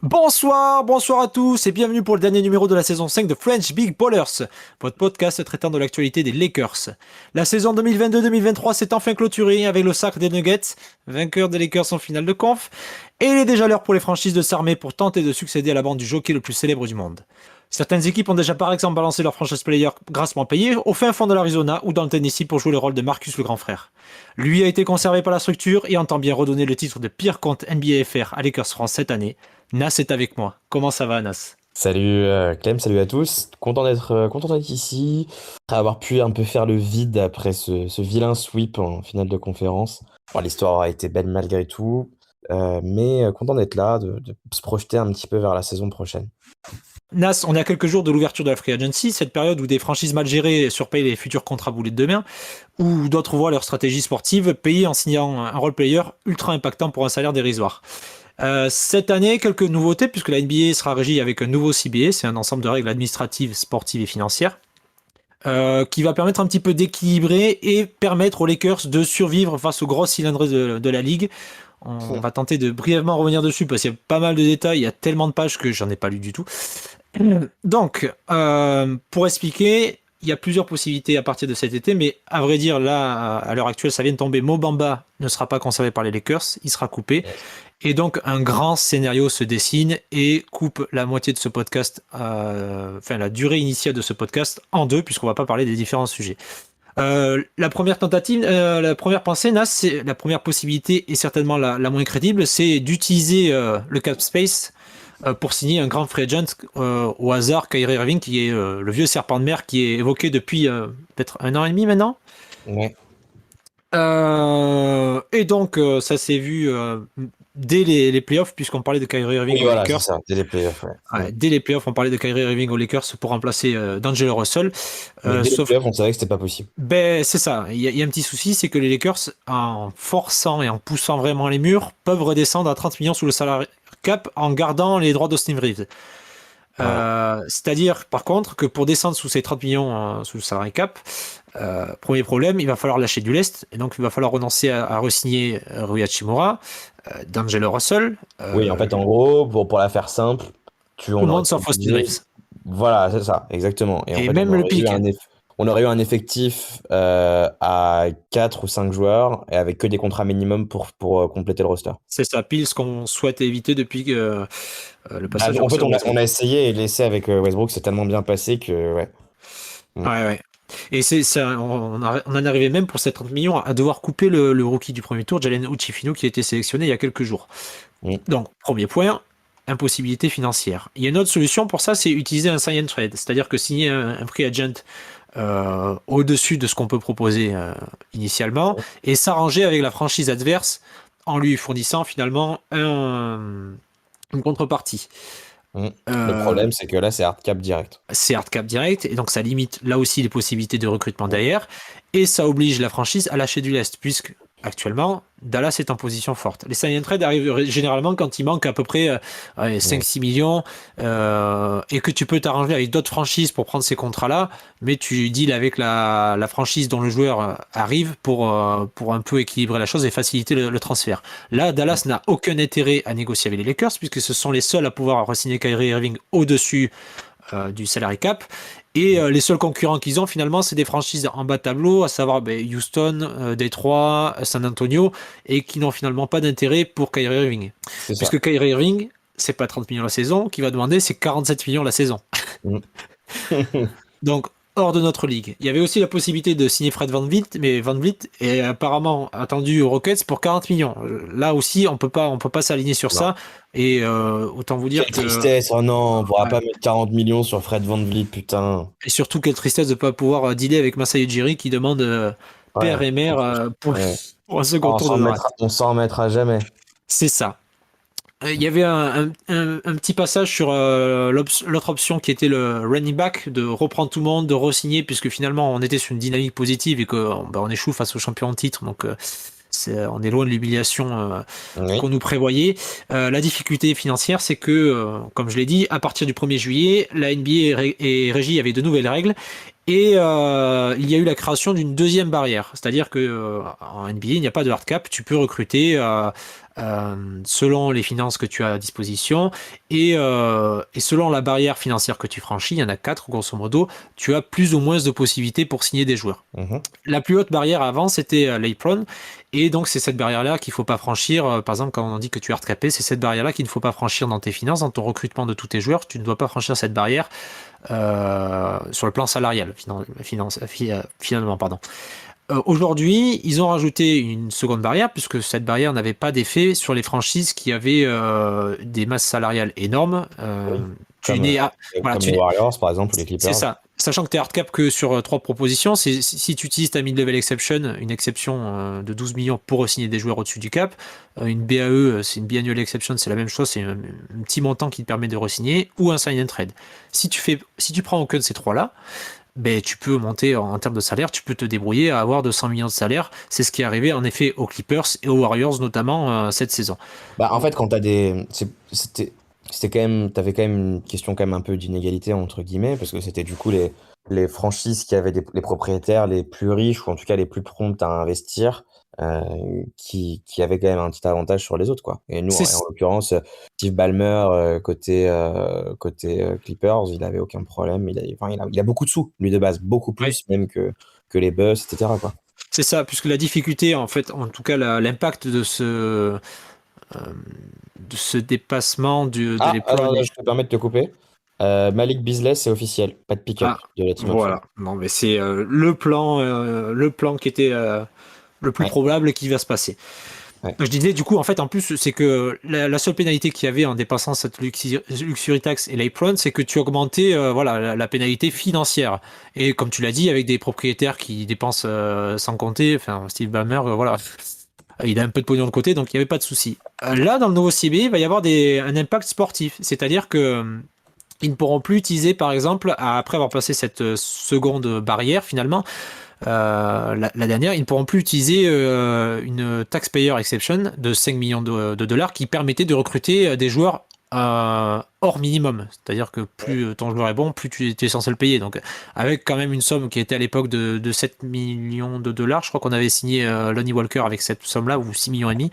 Bonsoir à tous et bienvenue pour le dernier numéro de la saison 5 de French Big Ballers, votre podcast traitant de l'actualité des Lakers. La saison 2022-2023 s'est enfin clôturée avec le sacre des Nuggets, vainqueurs des Lakers en finale de conf, et il est déjà l'heure pour les franchises de s'armer pour tenter de succéder à la bande du jockey le plus célèbre du monde. Certaines équipes ont déjà par exemple balancé leur franchise player grassement payé au fin fond de l'Arizona ou dans le Tennessee pour jouer le rôle de Marcus le grand frère. Lui a été conservé par la structure et entend bien redonner le titre de pire compte NBA FR à Lakers France cette année. Nas est avec moi. Comment ça va, Nas? Salut Clem, salut à tous. Content d'être ici, après avoir pu un peu faire le vide après ce vilain sweep en finale de conférence. Bon, l'histoire a été belle malgré tout, mais content d'être là, de se projeter un petit peu vers la saison prochaine. Nas, on est à quelques jours de l'ouverture de la Free Agency, cette période où des franchises mal gérées surpayent les futurs contrats boulets de demain, où d'autres voient leur stratégie sportive payée en signant un role player ultra impactant pour un salaire dérisoire. Cette année, quelques nouveautés, puisque la NBA sera régie avec un nouveau CBA, c'est un ensemble de règles administratives, sportives et financières, qui va permettre un petit peu d'équilibrer et permettre aux Lakers de survivre face aux grosses cylindrées de la ligue. On va tenter de brièvement revenir dessus, parce qu'il y a pas mal de détails, il y a tellement de pages que j'en ai pas lu du tout. Donc, pour expliquer, il y a plusieurs possibilités à partir de cet été, mais à vrai dire, là, à l'heure actuelle, ça vient de tomber. Mo Bamba ne sera pas conservé par les Lakers, il sera coupé. Yes. Et donc, un grand scénario se dessine et coupe la moitié de ce podcast, enfin, la durée initiale de ce podcast en deux, puisqu'on va pas parler des différents sujets. La première tentative, la première pensée, Nas, c'est la première possibilité et certainement la moins crédible, c'est d'utiliser le cap space pour signer un grand free agent au hasard, Kyrie Irving, qui est le vieux serpent de mer qui est évoqué depuis peut-être 1 an et demi maintenant. Ouais. Et donc ça s'est vu dès les playoffs, puisqu'on parlait de Kyrie Irving Oui, aux voilà, c'est Lakers. ça, dès les playoffs, ouais. Ouais, dès les playoffs, on parlait de Kyrie Irving aux Lakers pour remplacer D'Angelo Russell. Mais dès les Sauf playoffs, on savait que c'était pas possible. ben, c'est ça. Il y a un petit souci, c'est que les Lakers, en forçant et en poussant vraiment les murs, peuvent redescendre à 30 millions sous le salary cap en gardant les droits d'Austin Reeves. Voilà. C'est-à-dire, par contre, que pour descendre sous ces 30 millions sous le salary cap, premier problème, il va falloir lâcher du lest, et donc il va falloir renoncer à re-signer Rui Hachimura, D'Angelo Russell, Oui, en fait, en gros, pour la faire simple, tout on le aurait monde sauf Austin utilisé. Reeves. Voilà, c'est ça, exactement. Et en Et fait, même le pic. on aurait eu un effectif à 4 ou 5 joueurs et avec que des contrats minimum pour compléter le roster. C'est ça, pile ce qu'on souhaite éviter depuis le Bah, passage de en fait, Russell on Westbrook. a essayé et l'essai avec Westbrook s'est tellement bien passé que, ouais. Mm. Ouais, ouais. Et c'est ça, on en arrivait même pour ces 30 millions à devoir couper le rookie du premier tour, Jalen Uchifino, qui a été sélectionné il y a quelques jours. Mm. Donc, premier point, impossibilité financière. Il y a une autre solution pour ça, c'est utiliser un sign and trade, c'est-à-dire que signer un free agent au-dessus de ce qu'on peut proposer initialement et s'arranger avec la franchise adverse en lui fournissant finalement une contrepartie. Mm. Le Euh, problème, c'est que là, c'est hard cap direct. c'est hard cap direct, et donc ça limite là aussi les possibilités de recrutement derrière, et ça oblige la franchise à lâcher du lest, puisque actuellement, Dallas est en position forte. Les sign and trade arrivent généralement quand il manque à peu près Mm. 5-6 millions, et que tu peux t'arranger avec d'autres franchises pour prendre ces contrats-là, mais tu deals avec la franchise dont le joueur arrive pour un peu équilibrer la chose et faciliter le transfert. Là, Dallas n'a aucun intérêt à négocier avec les Lakers, puisque ce sont les seuls à pouvoir re-signer Kyrie Irving au-dessus du salary cap. Et les seuls concurrents qu'ils ont finalement, c'est des franchises en bas de tableau, à savoir Houston, Detroit, San Antonio, et qui n'ont finalement pas d'intérêt pour Kyrie Irving. C'est ça. Puisque Kyrie Irving, c'est pas 30 millions la saison, qui va demander, c'est 47 millions la saison. Mm. Donc, hors de notre ligue. Il y avait aussi la possibilité de signer Fred VanVleet, mais VanVleet est apparemment attendu aux Rockets pour 40 millions. Là aussi, on peut pas s'aligner sur Non. ça. Et autant vous dire Quelle que tristesse, oh non, on pourra ouais. pas mettre 40 millions sur Fred VanVleet, putain. Et surtout, quelle tristesse de ne pas pouvoir dealer avec Masai Ujiri qui demande père Ouais. et mère Ouais. pour un second Oh, tour de draft. on s'en remettra jamais. C'est ça. Il y avait un petit passage sur l'autre option qui était le running back, de reprendre tout le monde, de re-signer, puisque finalement on était sur une dynamique positive et que on échoue face au champion de titre. Donc on est loin de l'humiliation Oui. qu'on nous prévoyait. La difficulté financière, c'est que, comme je l'ai dit, à partir du 1er juillet, la NBA est régie avec de nouvelles règles. Et il y a eu la création d'une deuxième barrière, c'est-à-dire que en NBA, il n'y a pas de hard cap, tu peux recruter selon les finances que tu as à disposition et selon la barrière financière que tu franchis, il y en a 4 grosso modo, tu as plus ou moins de possibilités pour signer des joueurs. Mhm. La plus haute barrière avant, c'était l'apron. Et donc, c'est cette barrière-là qu'il ne faut pas franchir. Par exemple, quand on dit que tu es hardcapé, c'est cette barrière-là qu'il ne faut pas franchir dans tes finances, dans ton recrutement de tous tes joueurs. Tu ne dois pas franchir cette barrière sur le plan salarial, finalement. Pardon. Aujourd'hui, ils ont rajouté une seconde barrière, puisque cette barrière n'avait pas d'effet sur les franchises qui avaient des masses salariales énormes. Oui. Tu n'es à- voilà, Comme tu les n'es- Warriors, par exemple, ou les C'est Clippers. ça. Sachant que tu es hardcap que sur 3 propositions, si tu utilises ta mid-level exception, une exception de 12 millions pour signer des joueurs au-dessus du cap, une BAE, c'est une biannual exception, c'est la même chose, c'est un petit montant qui te permet de re-signer, ou un sign and trade. Si tu prends aucun de ces trois-là, ben, tu peux monter en termes de salaire, tu peux te débrouiller à avoir 200 millions de salaire. C'est ce qui est arrivé en effet aux Clippers et aux Warriors notamment cette saison. Bah, en fait, quand t'as des. C'était quand même. T'avais quand même une question quand même un peu d'inégalité, entre guillemets, parce que c'était du coup les franchises qui avaient les propriétaires les plus riches, ou en tout cas les plus promptes à investir, euh, qui avaient quand même un petit avantage sur les autres, quoi. Et nous, en C'est l'occurrence, Steve Ballmer, côté Clippers, il avait aucun problème. Enfin, il a beaucoup de sous, lui, de base, beaucoup ouais. plus même que les Bucks, etc., quoi. C'est ça, puisque la difficulté, en fait, en tout cas l'impact de ce dépassement de Ah, l'apron. alors là, je te permets de te couper. Malik Beasley, c'est officiel. Pas de pick-up Ah, de la team option. voilà. Non, mais c'est le plan qui était le plus Ouais, probable qui va se passer. ouais. Je disais, du coup, en fait, en plus, c'est que la seule pénalité qu'il y avait en dépassant cette luxury tax et l'apron, c'est que tu augmentais voilà, la pénalité financière. Et comme tu l'as dit, avec des propriétaires qui dépensent sans compter, enfin, Steve Ballmer, voilà, il a un peu de pognon de côté, donc il n'y avait pas de souci. Là, dans le nouveau CB, il va y avoir un impact sportif. C'est-à-dire que ils ne pourront plus utiliser, par exemple, après avoir passé cette seconde barrière, finalement, la dernière, ils ne pourront plus utiliser une taxpayer exception de 5 millions de dollars qui permettait de recruter des joueurs hors minimum. C'est-à-dire que plus ton joueur est bon, plus tu es censé le payer. Donc, avec quand même une somme qui était à l'époque de 7 millions de dollars, je crois qu'on avait signé Lonnie Walker avec cette somme-là, ou 6 millions et demi,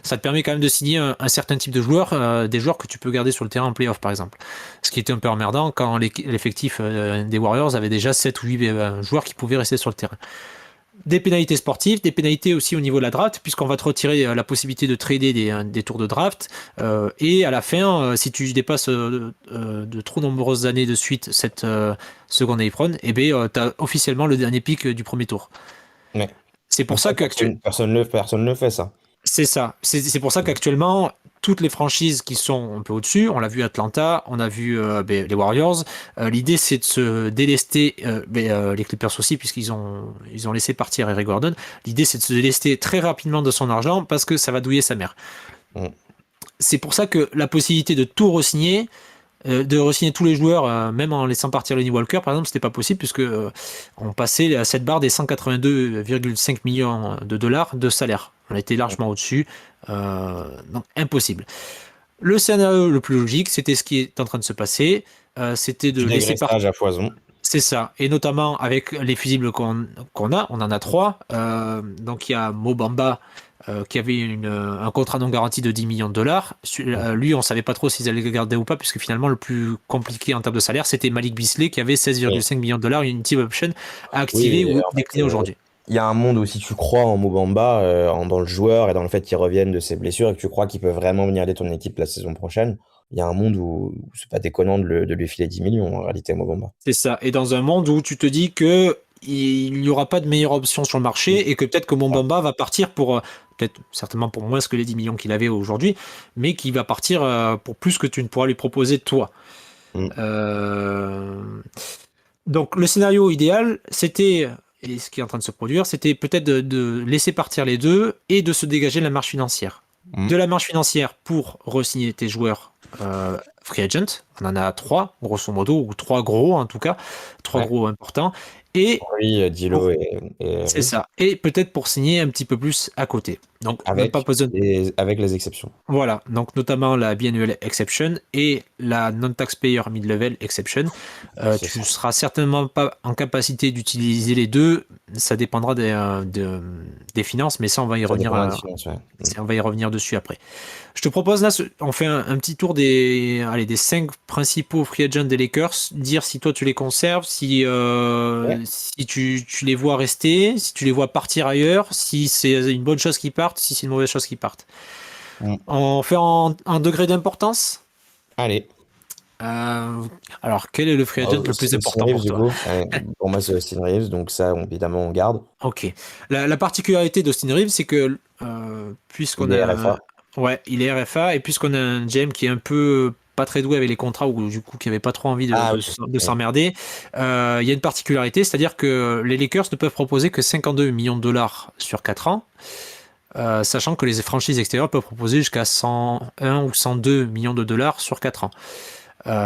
ça te permet quand même de signer un certain type de joueurs, des joueurs que tu peux garder sur le terrain en playoff, par exemple. Ce qui était un peu emmerdant quand l'effectif des Warriors avait déjà 7 ou 8 joueurs qui pouvaient rester sur le terrain. Des pénalités sportives, des pénalités aussi au niveau de la draft, puisqu'on va te retirer la possibilité de trader des tours de draft. Et à la fin, si tu dépasses de trop nombreuses années de suite cette seconde apron, eh bien, tu as officiellement le dernier pick du premier tour. Ouais. C'est pour Donc ça ça, qu'actuellement, personne ne fait ça. c'est ça. C'est pour ça qu'actuellement, toutes les franchises qui sont un peu au-dessus, on l'a vu Atlanta, on a vu les Warriors, l'idée c'est de se délester, les Clippers aussi, puisqu'ils ont laissé partir Eric Gordon, l'idée c'est de se délester très rapidement de son argent parce que ça va douiller sa mère. Mm. C'est pour ça que la possibilité de tout re-signer, de re-signer tous les joueurs, même en laissant partir Lonnie Walker, par exemple, c'était pas possible puisque on passait à cette barre des 182,5 millions de dollars de salaire. On était largement au-dessus, donc impossible. Le scénario le plus logique, c'était ce qui est en train de se passer, c'était de Du laisser partir. dégraissage à foison. C'est ça, et notamment avec les fusibles qu'on a, on en a 3. Donc il y a Mo Bamba qui avait un contrat non garanti de 10 millions de dollars. Lui, on savait pas trop s'ils allaient le garder ou pas, puisque finalement, le plus compliqué en termes de salaire, c'était Malik Beasley qui avait Oui, 16,5 millions de dollars, une team option à activer oui, ou en fait, décliner aujourd'hui. il y a un monde où si tu crois en Mobamba, dans le joueur et dans le fait qu'il revienne de ses blessures et que tu crois qu'il peut vraiment venir aider ton équipe la saison prochaine, il y a un monde où c'est pas déconnant de lui filer 10 millions en réalité, Mobamba. C'est ça. Et dans un monde où tu te dis que il n'y aura pas de meilleure option sur le marché et que peut-être que Mo Ah, Bamba va partir pour, peut-être certainement pour moins que les 10 millions qu'il avait aujourd'hui, mais qui va partir pour plus que tu ne pourras lui proposer toi. mm, Euh, Donc le scénario idéal, c'était, et ce qui est en train de se produire, c'était peut-être de laisser partir les deux et de se dégager de la marge financière. mm. De la marge financière pour re-signer tes joueurs free agent. On en a 3, grosso modo, ou 3 gros en tout cas, 3 Ouais. gros importants. Et Oui, Dilo pour, et c'est Reeves, ça. Et peut-être pour signer un petit peu plus à côté. Donc, même pas avec besoin. avec les exceptions. Voilà, donc notamment la biannual exception et la non-taxpayer mid-level exception. C'est Tu ça. seras certainement pas en capacité d'utiliser les deux. Ça dépendra des finances, mais ça, on va y Ça revenir, dépendra des finances, ouais. on va y revenir dessus après. Je te propose là, on fait un petit tour des 5 principaux free agents des Lakers, dire si toi tu les conserves, Ouais. si tu les vois rester, si tu les vois partir ailleurs, si c'est une bonne chose qu'ils partent, si c'est une mauvaise chose qu'ils partent. Mm. On fait un degré d'importance. Allez. Euh, alors, quel est le free agent le plus Austin important Reeves, pour du toi? coup. Pour moi, c'est Austin Reeves, donc ça, évidemment, on garde. Ok. La particularité d'Austin Reeves, c'est que Il puisqu'on est a, RFA. ouais, il est RFA et puisqu'on a un GM qui est un peu pas très doué avec les contrats ou du coup qui avait pas trop envie Ah oui. de Oui. s'emmerder, il y a une particularité, c'est-à-dire que les Lakers ne peuvent proposer que 52 millions de dollars sur 4 ans, sachant que les franchises extérieures peuvent proposer jusqu'à 101 ou 102 millions de dollars sur 4 ans.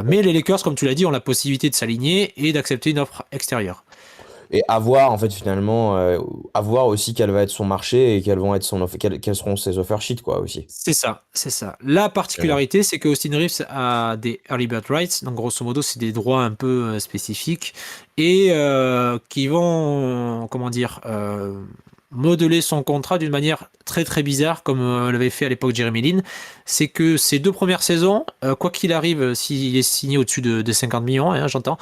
Mais les Lakers, comme tu l'as dit, ont la possibilité de s'aligner et d'accepter une offre extérieure. Et à voir, en fait, finalement, à voir aussi quel va être son marché et quels vont être quels seront ses offer sheets, quoi, aussi. C'est ça, c'est ça. La Euh, particularité, c'est que Austin Reeves a des early bird rights, donc grosso modo, c'est des droits un peu spécifiques et qui vont, comment dire, modeler son contrat d'une manière très très bizarre, comme l'avait fait à l'époque Jeremy Lin. C'est que ces 2 premières saisons, quoi qu'il arrive, s'il est signé au-dessus de 50 millions, hein, j'entends,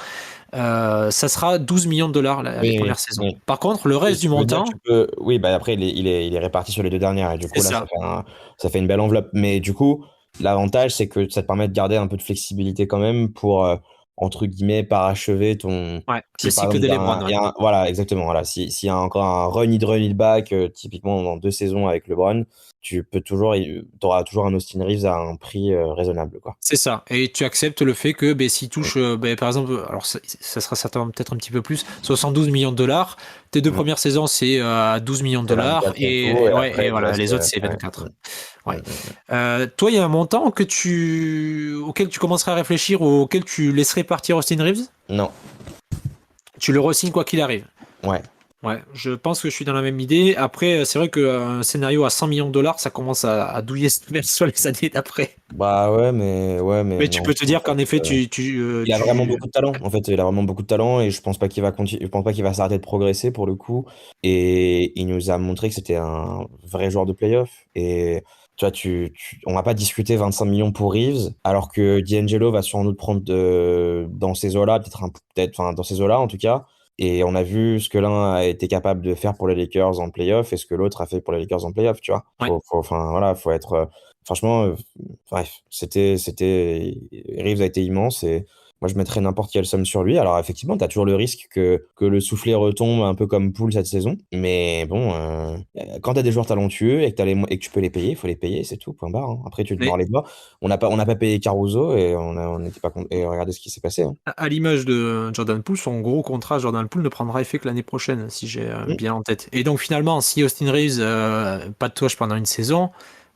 ça sera 12 millions de dollars les oui, premières oui, saisons. oui. Par contre, le Et reste ce du qui veut dire que montant, tu peux. Oui, bah après, il est réparti sur les deux dernières, et du c'est coup, là, ça. ça fait une belle enveloppe. Mais du coup, l'avantage, c'est que ça te permet de garder un peu de flexibilité quand même pour, entre guillemets, parachever ton. Ouais, le Si par cycle exemple, de LeBron, ouais. voilà, exactement. Voilà. S'il y a encore un run it back, typiquement dans 2 saisons avec LeBron, t'auras toujours un Austin Reeves à un prix raisonnable, quoi. C'est ça. Et tu acceptes le fait que ben, s'il Mm. touche, ben, par exemple, alors ça sera certainement peut-être un petit peu plus, 72 millions de dollars. Tes deux Mm. premières saisons, c'est à 12 millions de C'est dollars. 24 et tout, et Ouais, après, et il voilà, reste. les autres, c'est Ouais. 24. Mm, Ouais. mm. Toi, il y a un montant auquel tu commencerais à réfléchir ou auquel tu laisserais partir Austin Reeves? Non. Tu le re-signes quoi qu'il arrive. Ouais. Ouais, je pense que je suis dans la même idée. Après, c'est vrai qu'un scénario à 100 millions de dollars, ça commence à douiller sur les années d'après. Bah ouais, mais Mais tu non. peux te dire qu'en effet, Il a vraiment beaucoup de talent. En fait, il a vraiment beaucoup de talent et je pense pas qu'il va continuer, je pense pas qu'il va s'arrêter de progresser pour le coup. Et il nous a montré que c'était un vrai joueur de playoff. Et tu vois, on va pas discuter 25 millions pour Reeves, alors que D'Angelo va sans doute prendre dans ces eaux-là, enfin, dans ces eaux-là en tout cas. Et on a vu ce que l'un a été capable de faire pour les Lakers en playoff et ce que l'autre a fait pour les Lakers en playoff, tu vois. Ouais. Enfin, voilà, faut être, franchement, bref, Reeves a été immense et moi je mettrais n'importe quelle somme sur lui. Alors effectivement, tu as toujours le risque que le soufflet retombe un peu comme Poole cette saison. Mais bon, quand tu as des joueurs talentueux et et que tu peux les payer, il faut les payer, c'est tout, point barre, hein. Après, tu te mords Mais les doigts. On n'a pas payé Caruso et on n'était pas content. Et regardez ce qui s'est passé, hein. à l'image de Jordan Poole, son gros contrat Jordan Poole ne prendra effet que l'année prochaine, si j'ai Mm. bien en tête. Et donc finalement, si Austin Reeves pas de touche pendant une saison,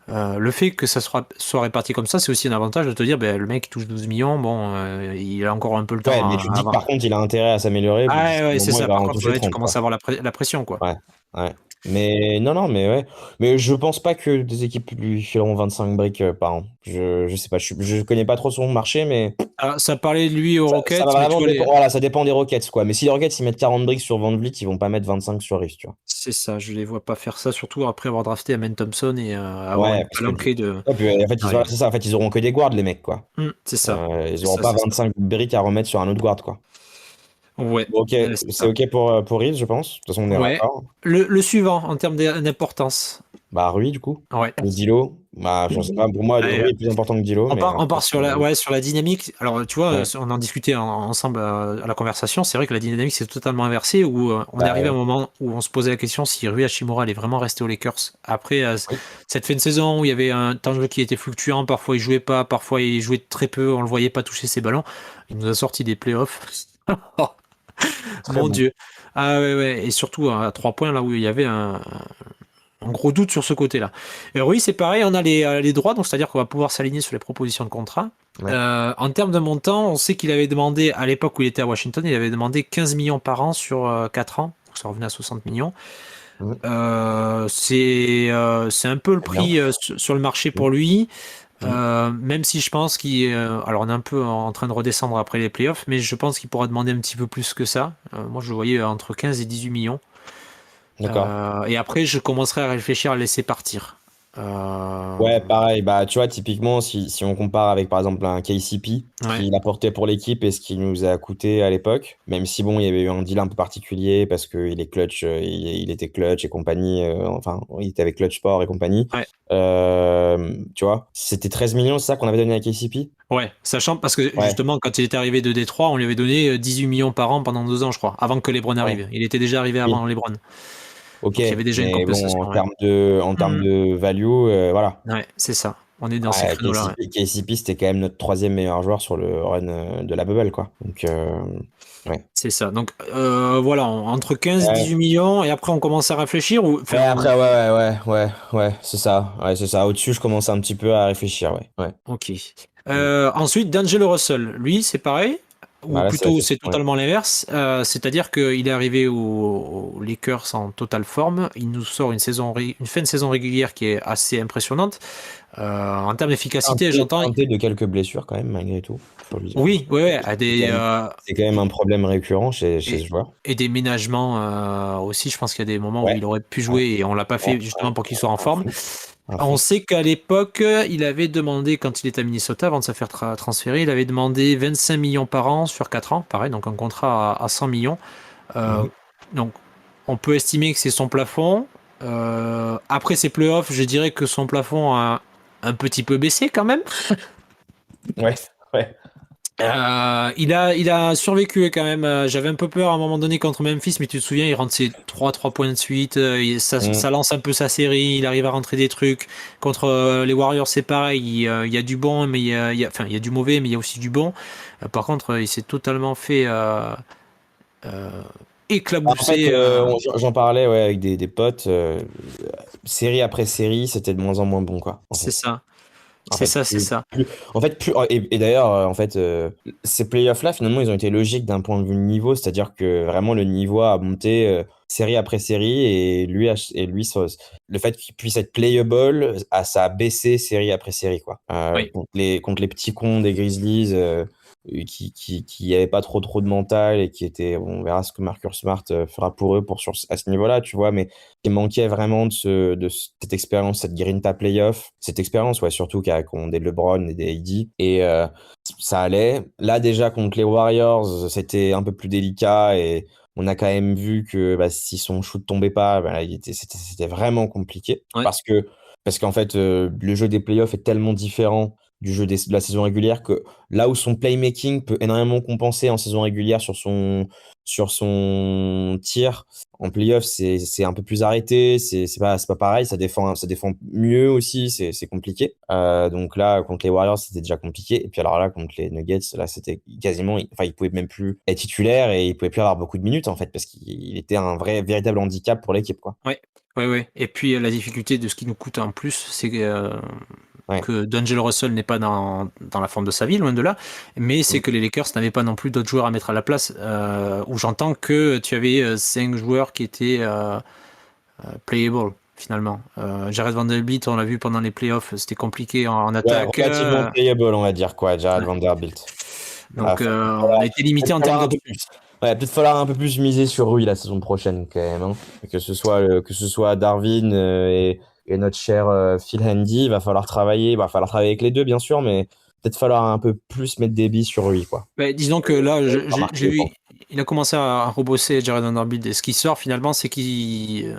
le fait que ça soit réparti comme ça, c'est aussi un avantage de te dire, ben, le mec il touche 12 millions, bon, il a encore un peu le temps Ouais, mais tu te dis que avant. par contre, il a intérêt à s'améliorer. Ah D'ici ouais, un ouais, c'est moment, il ça. va Par en contre, toucher ouais, tu 30, commences quoi. à avoir la pression, quoi. Ouais, ouais. Mais non, non, mais ouais. Mais je pense pas que des équipes lui fileront 25 briques par an. Je sais pas, je connais pas trop son marché, mais Alors, ça parlait de lui aux ça va Rockets, mais tu vraiment vois, dépendre. Voilà, ça dépend des Rockets, quoi. Mais si les Rockets ils mettent 40 briques sur Van Vliet, ils vont pas mettre 25 sur Reeves, tu vois. c'est ça, je les vois pas faire ça, surtout après avoir drafté Amen Thompson et avoir une Ouais, parce que palanquée de ouais, puis, en fait, derrière. c'est ça, en fait, ils auront que des guards, les mecs, quoi. C'est ça. Ils C'est auront ça, pas c'est ça. 25 briques à remettre sur un autre guard, quoi. Ouais, Bon, ok, c'est c'est ça. ok pour Reeves, je pense. De toute façon, on est Ouais. raccord. Le suivant, en termes d'importance. Bah, Rui, du coup. Ouais. Ou Dilo. Bah, je sais pas. Pour moi, Allez, Rui est plus important que Dilo, mais on après, part sur sur la dynamique. Alors, tu vois, ouais. on en discutait ensemble à la conversation. C'est vrai que la dynamique s'est totalement inversée où on est Bah, arrivé à un moment où on se posait la question si Rui Hachimura allait vraiment rester aux Lakers. Après oui. cette fin de saison où il y avait un temps de jeu qui était fluctuant, parfois il jouait pas, parfois il jouait très peu, on le voyait pas toucher ses ballons. Il nous a sorti des playoffs. Très Mon bon. Dieu. Ah ouais, ouais. Et surtout à 3 points là où il y avait un gros doute sur ce côté-là. Et oui, c'est pareil, on a les droits, donc c'est-à-dire qu'on va pouvoir s'aligner sur les propositions de contrat. Ouais. En termes de montant, on sait qu'il avait demandé, à l'époque où il était à Washington, il avait demandé 15 millions par an sur 4 ans, donc ça revenait à 60 millions. Mhm. C'est un peu le C'est bien. prix sur le marché Mhm. pour lui. Mhm. Même si je pense qu'il... alors on est un peu en train de redescendre après les playoffs, mais je pense qu'il pourra demander un petit peu plus que ça. Moi je le voyais entre 15 et 18 millions. D'accord. Et après je commencerai à réfléchir à le laisser partir. Ouais, pareil. Bah, tu vois, typiquement, si on compare avec, par exemple, un KCP, ce Ouais, qu'il apportait pour l'équipe et ce qu'il nous a coûté à l'époque, même si, bon, il y avait eu un deal un peu particulier parce qu'il est clutch, il était clutch et compagnie, enfin, il était avec Clutch Sport et compagnie. ouais, Tu vois, c'était 13 millions, c'est ça qu'on avait donné à KCP? ouais. Sachant parce que Ouais, justement quand il était arrivé de Détroit, on lui avait donné 18 millions par an pendant 2 ans, je crois, avant que LeBron ouais, arrive. Il était déjà arrivé oui, avant LeBron. ok, Donc il y avait déjà une mais bon, compensation, ouais. en termes Mhm. de value, voilà. Ouais, c'est ça. On est dans ces Ouais, créneaux-là, ouais. KCP, c'était quand même notre troisième meilleur joueur sur le run de la bubble, quoi. Donc, ouais. C'est ça. Donc voilà, entre 15 et Ouais. 18 millions, et après on commence à réfléchir, ou Ouais, enfin après, ouais, c'est ça. Ouais, c'est ça. Au-dessus, je commence un petit peu à réfléchir, ouais. Ouais. ok. Mm. Ensuite, D'Angelo Russell, lui, c'est pareil, ou Bah, là, c'est la plutôt c'est question, ouais. totalement l'inverse. C'est-à-dire qu'il est arrivé aux Lakers en totale forme. Il nous sort une fin de saison régulière qui est assez impressionnante. En termes d'efficacité, j'entends. Teinté de quelques blessures, quand même, malgré tout. Faut le dire. Oui, ouais, ouais, C'est quand même un problème récurrent chez et, ce joueur. et des ménagements aussi. Je pense qu'il y a des moments où Ouais. il aurait pu Ouais. jouer et on l'a pas Ouais. fait justement pour qu'il soit en À forme. fond. À On fond. sait qu'à l'époque, il avait demandé, quand il était à Minnesota, avant de se faire transférer, il avait demandé 25 millions par an sur 4 ans, pareil, donc un contrat à 100 millions. Euh, Mhm. donc, on peut estimer que c'est son plafond. Après ses playoffs, je dirais que son plafond a un petit peu baissé quand même. Ouais. Ouais. Il a survécu quand même. J'avais un peu peur à un moment donné contre Memphis, mais tu te souviens, il rentre ses 3 points de suite. Ça Mm. lance un peu sa série. Il arrive à rentrer des trucs. Contre les Warriors, c'est pareil. Il y a du bon, mais enfin, il y a du mauvais, mais il y a aussi du bon. Par contre, il s'est totalement fait euh, En fait, éclabousser. j'en parlais, ouais, avec des potes. Série après série, c'était de moins en moins bon, quoi, en C'est fait. ça. En C'est fait, ça, c'est ça. et d'ailleurs, en fait, ces playoffs-là, finalement, ils ont été logiques d'un point de vue niveau, c'est-à-dire que vraiment le niveau a monté série après série, le fait qu'il puisse être playable, ça a baissé série après série, quoi. Oui. Contre les petits cons des Grizzlies, qui avaient pas trop de mental et qui étaient, bon, on verra ce que Marcus Smart fera pour eux à ce niveau-là, tu vois, mais qui manquait vraiment cette expérience, cette grinta playoff, cette expérience, ouais, surtout qu'ont des LeBron et des AD. Et ça allait. Là, déjà, contre les Warriors, c'était un peu plus délicat et on a quand même vu que bah, si son shoot tombait pas, bah, là, c'était vraiment compliqué. Ouais. Parce qu'en fait, le jeu des playoffs est tellement différent du jeu de la saison régulière que là où son playmaking peut énormément compenser en saison régulière sur son tir, en playoff, c'est un peu plus arrêté, c'est pas pareil, ça défend mieux aussi, c'est compliqué. Donc là, contre les Warriors, c'était déjà compliqué. Et puis alors là, contre les Nuggets, là, c'était quasiment, enfin, il pouvait même plus être titulaire et il pouvait plus avoir beaucoup de minutes, en fait, parce qu'il était un véritable handicap pour l'équipe, quoi. Ouais. Ouais, ouais. Et puis la difficulté de ce qui nous coûte en plus, c'est Ouais. que D'Angelo Russell n'est pas dans la forme de sa vie, loin de là, mais c'est Mm. que les Lakers n'avaient pas non plus d'autres joueurs à mettre à la place, où j'entends que tu avais 5 joueurs qui étaient playable, finalement. Jared Vanderbilt, on l'a vu pendant les playoffs, c'était compliqué en Ouais, attaque. relativement playable, on va dire, quoi, Jared Ouais. Vanderbilt. Donc on a été limité Peut-être en termes falloir de... un peu plus. Ouais, peut-être falloir un peu plus miser sur lui la saison prochaine quand même, hein. Que ce soit Darwin et notre cher Phil Handy, il va falloir travailler. Il va falloir travailler avec les deux bien sûr, mais peut-être falloir un peu plus mettre des billes sur lui quoi. Ben, disons que là, Pas j'ai marquer vu, autant. il a commencé à rebosser Jared Vanderbilt. Et ce qui sort finalement, c'est qu'il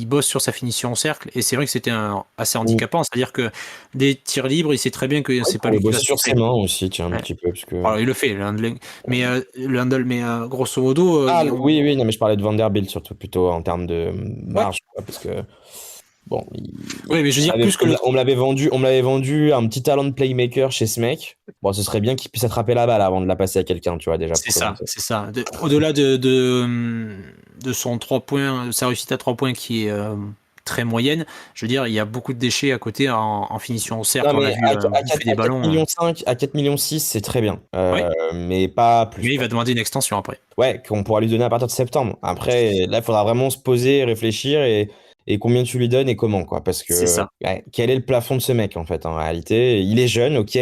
bosse sur sa finition au cercle. Et c'est vrai que c'était assez Ou handicapant. C'est-à-dire que des tirs libres, il sait très bien que ouais, c'est pas pour le lui qui va bosser sur ses shooter. mains aussi, tiens un Ouais. petit peu parce que. Alors, il le fait, le handling. Mais le handle, mais grosso modo, Ah oui oui non mais je parlais de Vanderbilt surtout plutôt en termes de ouais. marge quoi, parce que bon, Oui, mais je veux dire plus que le. on me l'avait vendu un petit talent de playmaker chez ce mec. Bon, ce serait bien qu'il puisse attraper la balle avant de la passer à quelqu'un, tu vois, déjà C'est pour ça, commencer. c'est ça. Au-delà de son 3 points, sa réussite à 3 points qui est très moyenne. Je veux dire, il y a beaucoup de déchets à côté en finition au cercle. Non, On a mais vu à bouffer 4, des à 4 ballons. millions 5, à 4 millions 6, c'est très bien. Oui, Mais pas plus, mais il quoi. va demander une extension après. Ouais, qu'on pourra lui donner à partir de septembre. Après, là, il faudra vraiment se poser, réfléchir et combien tu lui donnes et comment, quoi. Parce C'est que ça. ouais, quel est le plafond de ce mec, en fait, en réalité? Il est jeune, ok.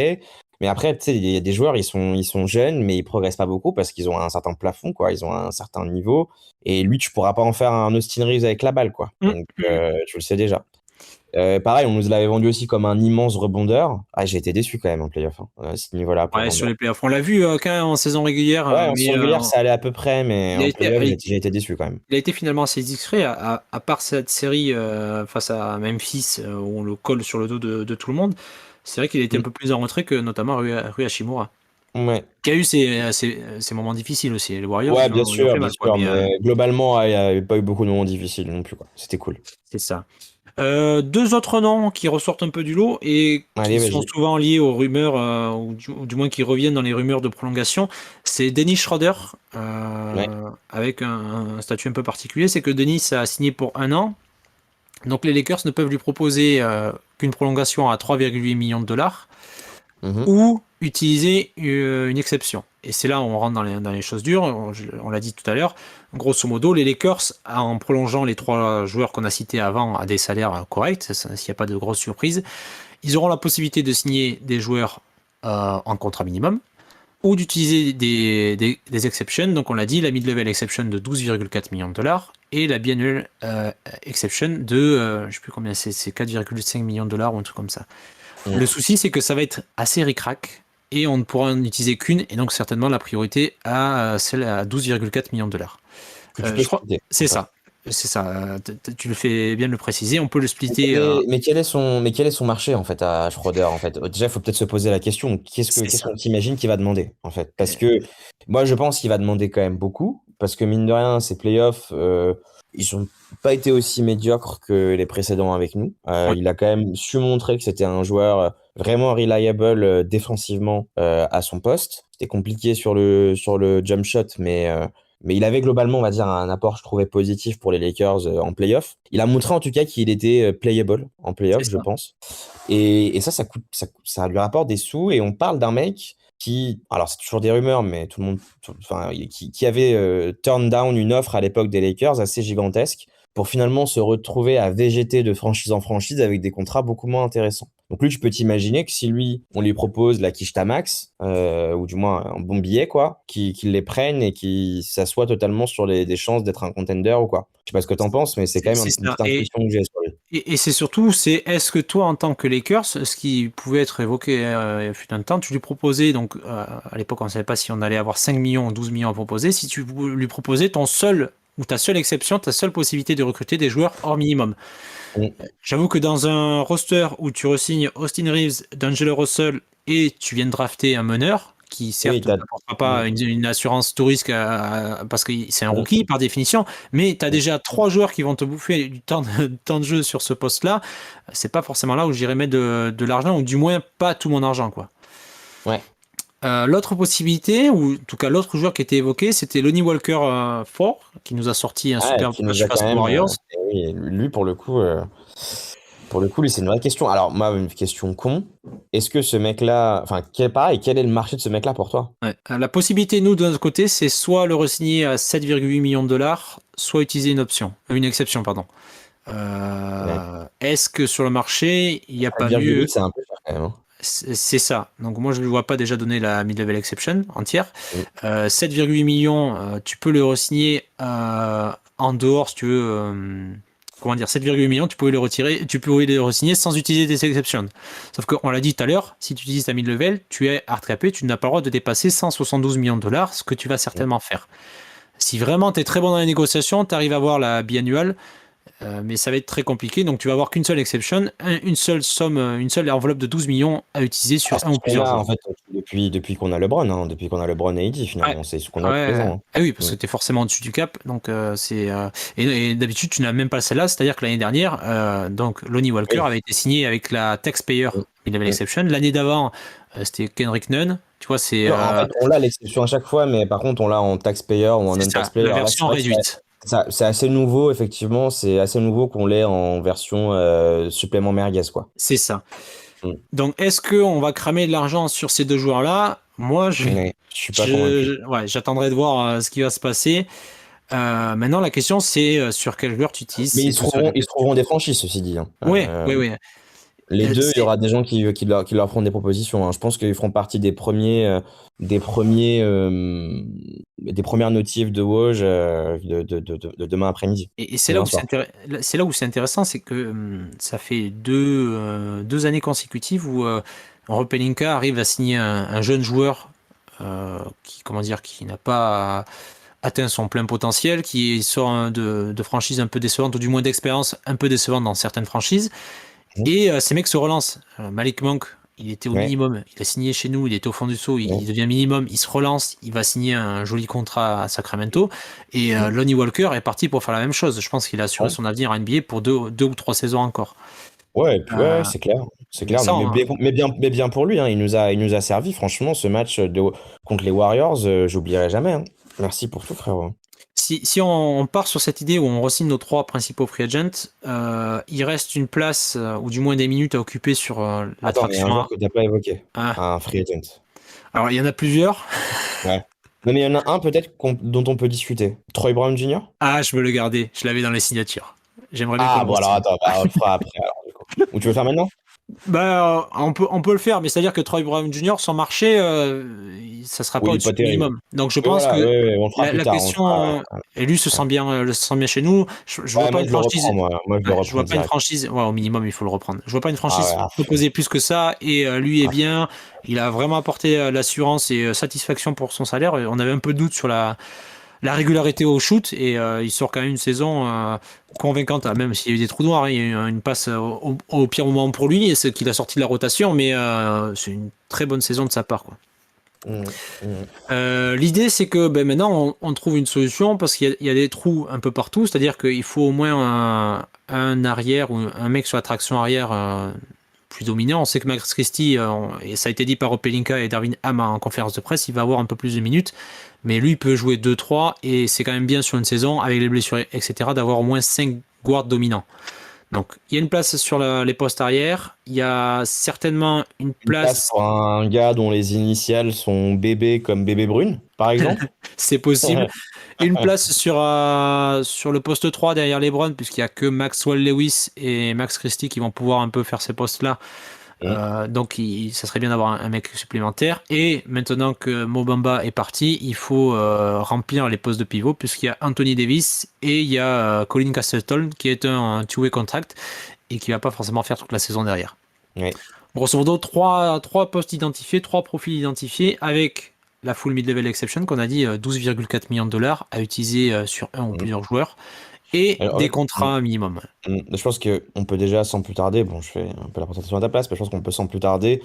Mais après, tu sais, il y a des joueurs, ils sont jeunes, mais ils progressent pas beaucoup parce qu'ils ont un certain plafond, quoi. Ils ont un certain niveau. Et lui, tu pourras pas en faire un Austin Reeves avec la balle, quoi. Mm, Donc, mm. tu le sais déjà. Pareil, on nous l'avait vendu aussi comme un immense rebondeur. Ah, j'ai été déçu quand même en playoff, hein, à ce niveau-là pour Ouais, sur rebondir. les playoffs. On l'a vu quand même en saison régulière, Ouais, en mais saison régulière, ça allait à peu près, mais il a en été, playoff, j'ai été déçu quand même. il a été finalement assez discret, à part cette série face à Memphis où on le colle sur le dos de tout le monde. C'est vrai qu'il a été un Mm. peu plus en retrait que notamment Rui Hachimura, Ouais. qui a eu ses moments difficiles aussi. Les Warriors, Ouais, ils ont fait bien mal, quoi, sûr, mais mais globalement, ouais, il n'y avait pas eu beaucoup de moments difficiles non plus, quoi. C'était cool. c'est ça. Deux autres noms qui ressortent un peu du lot et qui Allez, sont vas-y. souvent liés aux rumeurs, ou du moins qui reviennent dans les rumeurs de prolongation, c'est Dennis Schroeder, Ouais. avec un statut un peu particulier, c'est que Dennis a signé pour 1 an, donc les Lakers ne peuvent lui proposer qu'une prolongation à 3,8 millions de dollars, Mhm. ou utiliser une exception. Et c'est là où on rentre dans les choses dures, on l'a dit tout à l'heure. Grosso modo, les Lakers, en prolongeant les 3 joueurs qu'on a cités avant à des salaires corrects, s'il n'y a pas de grosses surprises, ils auront la possibilité de signer des joueurs en contrat minimum ou d'utiliser des exceptions. Donc on l'a dit, la mid-level exception de 12,4 millions de dollars et la biannual exception de, je ne sais plus combien c'est 4,5 millions de dollars ou un truc comme ça. Mm. Le souci, c'est que ça va être assez ric-rac et on ne pourra en utiliser qu'une, et donc certainement la priorité à celle à 12,4 millions de dollars. Que tu peux Je crois, splitter, c'est ça. ça. C'est ça. Tu le fais bien de le préciser. On peut le Mais splitter. quel est son marché en fait à Schroeder en fait? Déjà, il faut peut-être se poser la question, C'est qu'est-ce ça. qu'on t'imagine qu'il va demander en fait? Parce Euh, que moi je pense qu'il va demander quand même beaucoup, parce que mine de rien, ces playoffs, ils ont pas été aussi médiocres que les précédents avec nous. ouais, Il a quand même su montrer que c'était un joueur vraiment reliable défensivement à son poste. C'était compliqué sur le jump shot, mais il avait globalement, on va dire, un apport, je trouvais, positif pour les Lakers en playoff. Il a montré en tout cas qu'il était playable en c'est playoff, je ça. pense. Et ça coûte, ça lui rapporte des sous. Et on parle d'un mec qui, alors c'est toujours des rumeurs, mais tout le monde, enfin, qui avait turn down une offre à l'époque des Lakers assez gigantesque pour finalement se retrouver à végéter de franchise en franchise avec des contrats beaucoup moins intéressants. Donc lui, tu peux t'imaginer que si lui, on lui propose la quiche Max, ou du moins un bon billet, quoi, qu'il les prenne et qu'il s'assoit totalement sur des chances d'être un contender ou quoi. Je sais pas ce que t'en penses, mais c'est quand même C'est une ça. petite intuition que j'ai sur lui. Et c'est surtout, est-ce que toi, en tant que Lakers, ce qui pouvait être évoqué il fut un temps, tu lui proposais, donc à l'époque, on ne savait pas si on allait avoir 5 millions ou 12 millions à proposer, si tu lui proposais ton seul, ou ta seule exception, ta seule possibilité de recruter des joueurs hors minimum. Mm. J'avoue que dans un roster où tu re-signes Austin Reeves, D'Angelo Russell et tu viens de drafter un meneur, qui Oui, certes n'apportera Mm. pas une assurance tout risque parce que c'est un Mm. rookie par définition, mais tu as Mm. déjà 3 joueurs qui vont te bouffer du temps de jeu sur ce poste-là, c'est pas forcément là où j'irais mettre de l'argent, ou du moins pas tout mon argent, quoi. Ouais. L'autre possibilité, ou en tout cas l'autre joueur qui était évoqué, c'était Lonnie Walker 4, qui nous a sorti un Ah, superbe qui nous match a face quand aux même. Warriors. Oui, lui, pour le coup, lui, c'est une vraie question. Alors, moi, une question con. Est-ce que ce mec-là, enfin, quel est le marché de ce mec-là pour toi? Ouais. La possibilité, nous, de notre côté, c'est soit le re-signer à 7,8 millions de dollars, soit utiliser une exception, pardon. Ouais. Est-ce que sur le marché, il n'y a pas mieux? 4,8, c'est un peu cher quand même, hein. C'est ça. Donc moi, je ne lui vois pas déjà donner la mid-level exception entière. Mm. 7,8 millions, tu peux le re-signer en dehors, si tu veux. Comment dire, 7,8 millions, tu pouvais le retirer, tu pouvais le re-signer sans utiliser des exceptions. Sauf qu'on l'a dit tout à l'heure, si tu utilises ta mid-level, tu es hard capé, tu n'as pas le droit de dépasser 172 millions de dollars, ce que tu vas certainement faire. Si vraiment tu es très bon dans les négociations, tu arrives à avoir la biannuelle, mais ça va être très compliqué. Donc tu vas avoir qu'une seule exception, une seule somme, une seule enveloppe de 12 millions à utiliser Ah, sur c'est un ce ou qu'on plusieurs a en joueurs. fait depuis qu'on a LeBron, hein, depuis qu'on a LeBron et AD Ouais. finalement, c'est ce qu'on a tous les Ouais. ans, hein. Ah oui, parce Mm. que tu es forcément au-dessus du cap. Donc et d'habitude, tu n'as même pas celle-là. C'est-à-dire que l'année dernière, donc Lonnie Walker Oui. avait été signé avec la Taxpayer Mm. Mid-Level Mm. Exception. L'année d'avant, c'était Kendrick Nunn. Tu vois, Non, en fait, on l'a l'exception à chaque fois, mais par contre, on l'a en taxpayer ou en c'est ça, non-taxpayer. la Alors là, c'est version vrai que réduite. C'est assez nouveau, effectivement. C'est assez nouveau qu'on l'ait en version supplément merguez, quoi. C'est ça. Mm. Donc, est-ce qu'on va cramer de l'argent sur ces deux joueurs-là? Moi, Mais je suis pas convaincu. ouais, j'attendrai de voir ce qui va se passer. Maintenant, la question, c'est sur quel joueur tu utilises. Mais C'est ce seul. ils se trouveront des franchises, ceci dit, hein. Oui, oui, oui. Les deux, il y C'est aura des gens qui leur feront des propositions, hein. Je pense qu'ils feront partie des premières notifs de Woj de demain après-midi. et c'est là Demain où soir. c'est là où c'est intéressant, c'est que ça fait deux années consécutives où Rob Pelinka arrive à signer un jeune joueur qui, comment dire, qui n'a pas atteint son plein potentiel, qui sort de franchises un peu décevantes, ou du moins d'expérience un peu décevantes dans certaines franchises. Mhm. Et ces mecs se relancent. Malik Monk, il était au Ouais, minimum. Il a signé chez nous, il était au fond du seau, ouais. il devient minimum, il se relance, il va signer un joli contrat à Sacramento. Et Mhm. Lonnie Walker est parti pour faire la même chose. Je pense qu'il a assuré Ouais. son avenir en NBA pour deux ou trois saisons encore. Ouais, et puis ouais, Euh, c'est clair. C'est mais clair. ça, Mais bien pour lui, hein. Il nous a servi, franchement, ce match contre les Warriors, j'oublierai jamais, hein. Merci pour tout, frérot. si on part sur cette idée où on re-signe nos trois principaux free agents, il reste une place, ou du moins des minutes à occuper sur Attends, mais il y a un l'attraction joueur 1. que t'as pas évoqué. Ah. Un free agent. Alors, il y en a plusieurs. Ouais. Non, mais il y en a un peut-être dont on peut discuter. Troy Brown Jr.? Ah, je veux le garder. Je l'avais dans les signatures. J'aimerais bien qu'on Ah, le bon, alors re-signe. attends, bah, on le fera après, alors, du coup. Ou tu veux le faire maintenant? Bah, on peut le faire, mais c'est-à-dire que Troy Brown Jr., son marché, ça sera pas Oui, il est au-dessus pas du terrible. minimum. Donc je Oui, pense voilà, que on le fera plus la tard. On le fera, question, et lui se sent bien chez nous. Je vois ouais, pas moi, une je le reprends, franchise, moi. Moi, je le ouais, je reprends vois pas une direct. franchise, ouais, au minimum il faut le reprendre. Je vois pas une Ah ouais, franchise à fond. proposer plus que ça, et lui est À fond. bien. Il a vraiment apporté l'assurance et satisfaction pour son salaire. On avait un peu de doute sur la régularité au shoot et il sort quand même une saison convaincante, même s'il y a eu des trous noirs, hein. Il y a eu une passe au pire moment pour lui, et c'est qu'il a sorti de la rotation, mais c'est une très bonne saison de sa part, quoi. Mm, mm. L'idée, c'est que maintenant on trouve une solution parce qu'il y a des trous un peu partout, c'est-à-dire qu'il faut au moins un arrière ou un mec sur la traction arrière plus dominant. On sait que Max Christie, et ça a été dit par Opelinka et Darvin Ham en conférence de presse, il va avoir un peu plus de minutes, mais lui il peut jouer 2-3 et c'est quand même bien sur une saison avec les blessures, etc., d'avoir au moins 5 guards dominants. Donc il y a une place sur les postes arrière, il y a certainement une Une place place. pour un gars dont les initiales sont bébé comme bébé brune, par exemple. C'est possible. Une place sur le poste 3 derrière LeBron, puisqu'il n'y a que Maxwell Lewis et Max Christie qui vont pouvoir un peu faire ces postes-là. Mm. Donc, ça serait bien d'avoir un mec supplémentaire. Et maintenant que Mo Bamba est parti, il faut remplir les postes de pivot, puisqu'il y a Anthony Davis et il y a Colin Castleton, qui est un two-way contract et qui va pas forcément faire toute la saison derrière. Ouais. Grosso modo, trois postes identifiés, trois profils identifiés, avec la full mid-level exception qu'on a dit 12,4 millions de dollars à utiliser sur un ou Mm. plusieurs joueurs, et Alors, des ouais. contrats minimum. Je pense qu'on peut déjà, sans plus tarder, bon, je fais un peu la présentation à ta place, mais je pense qu'on peut sans plus tarder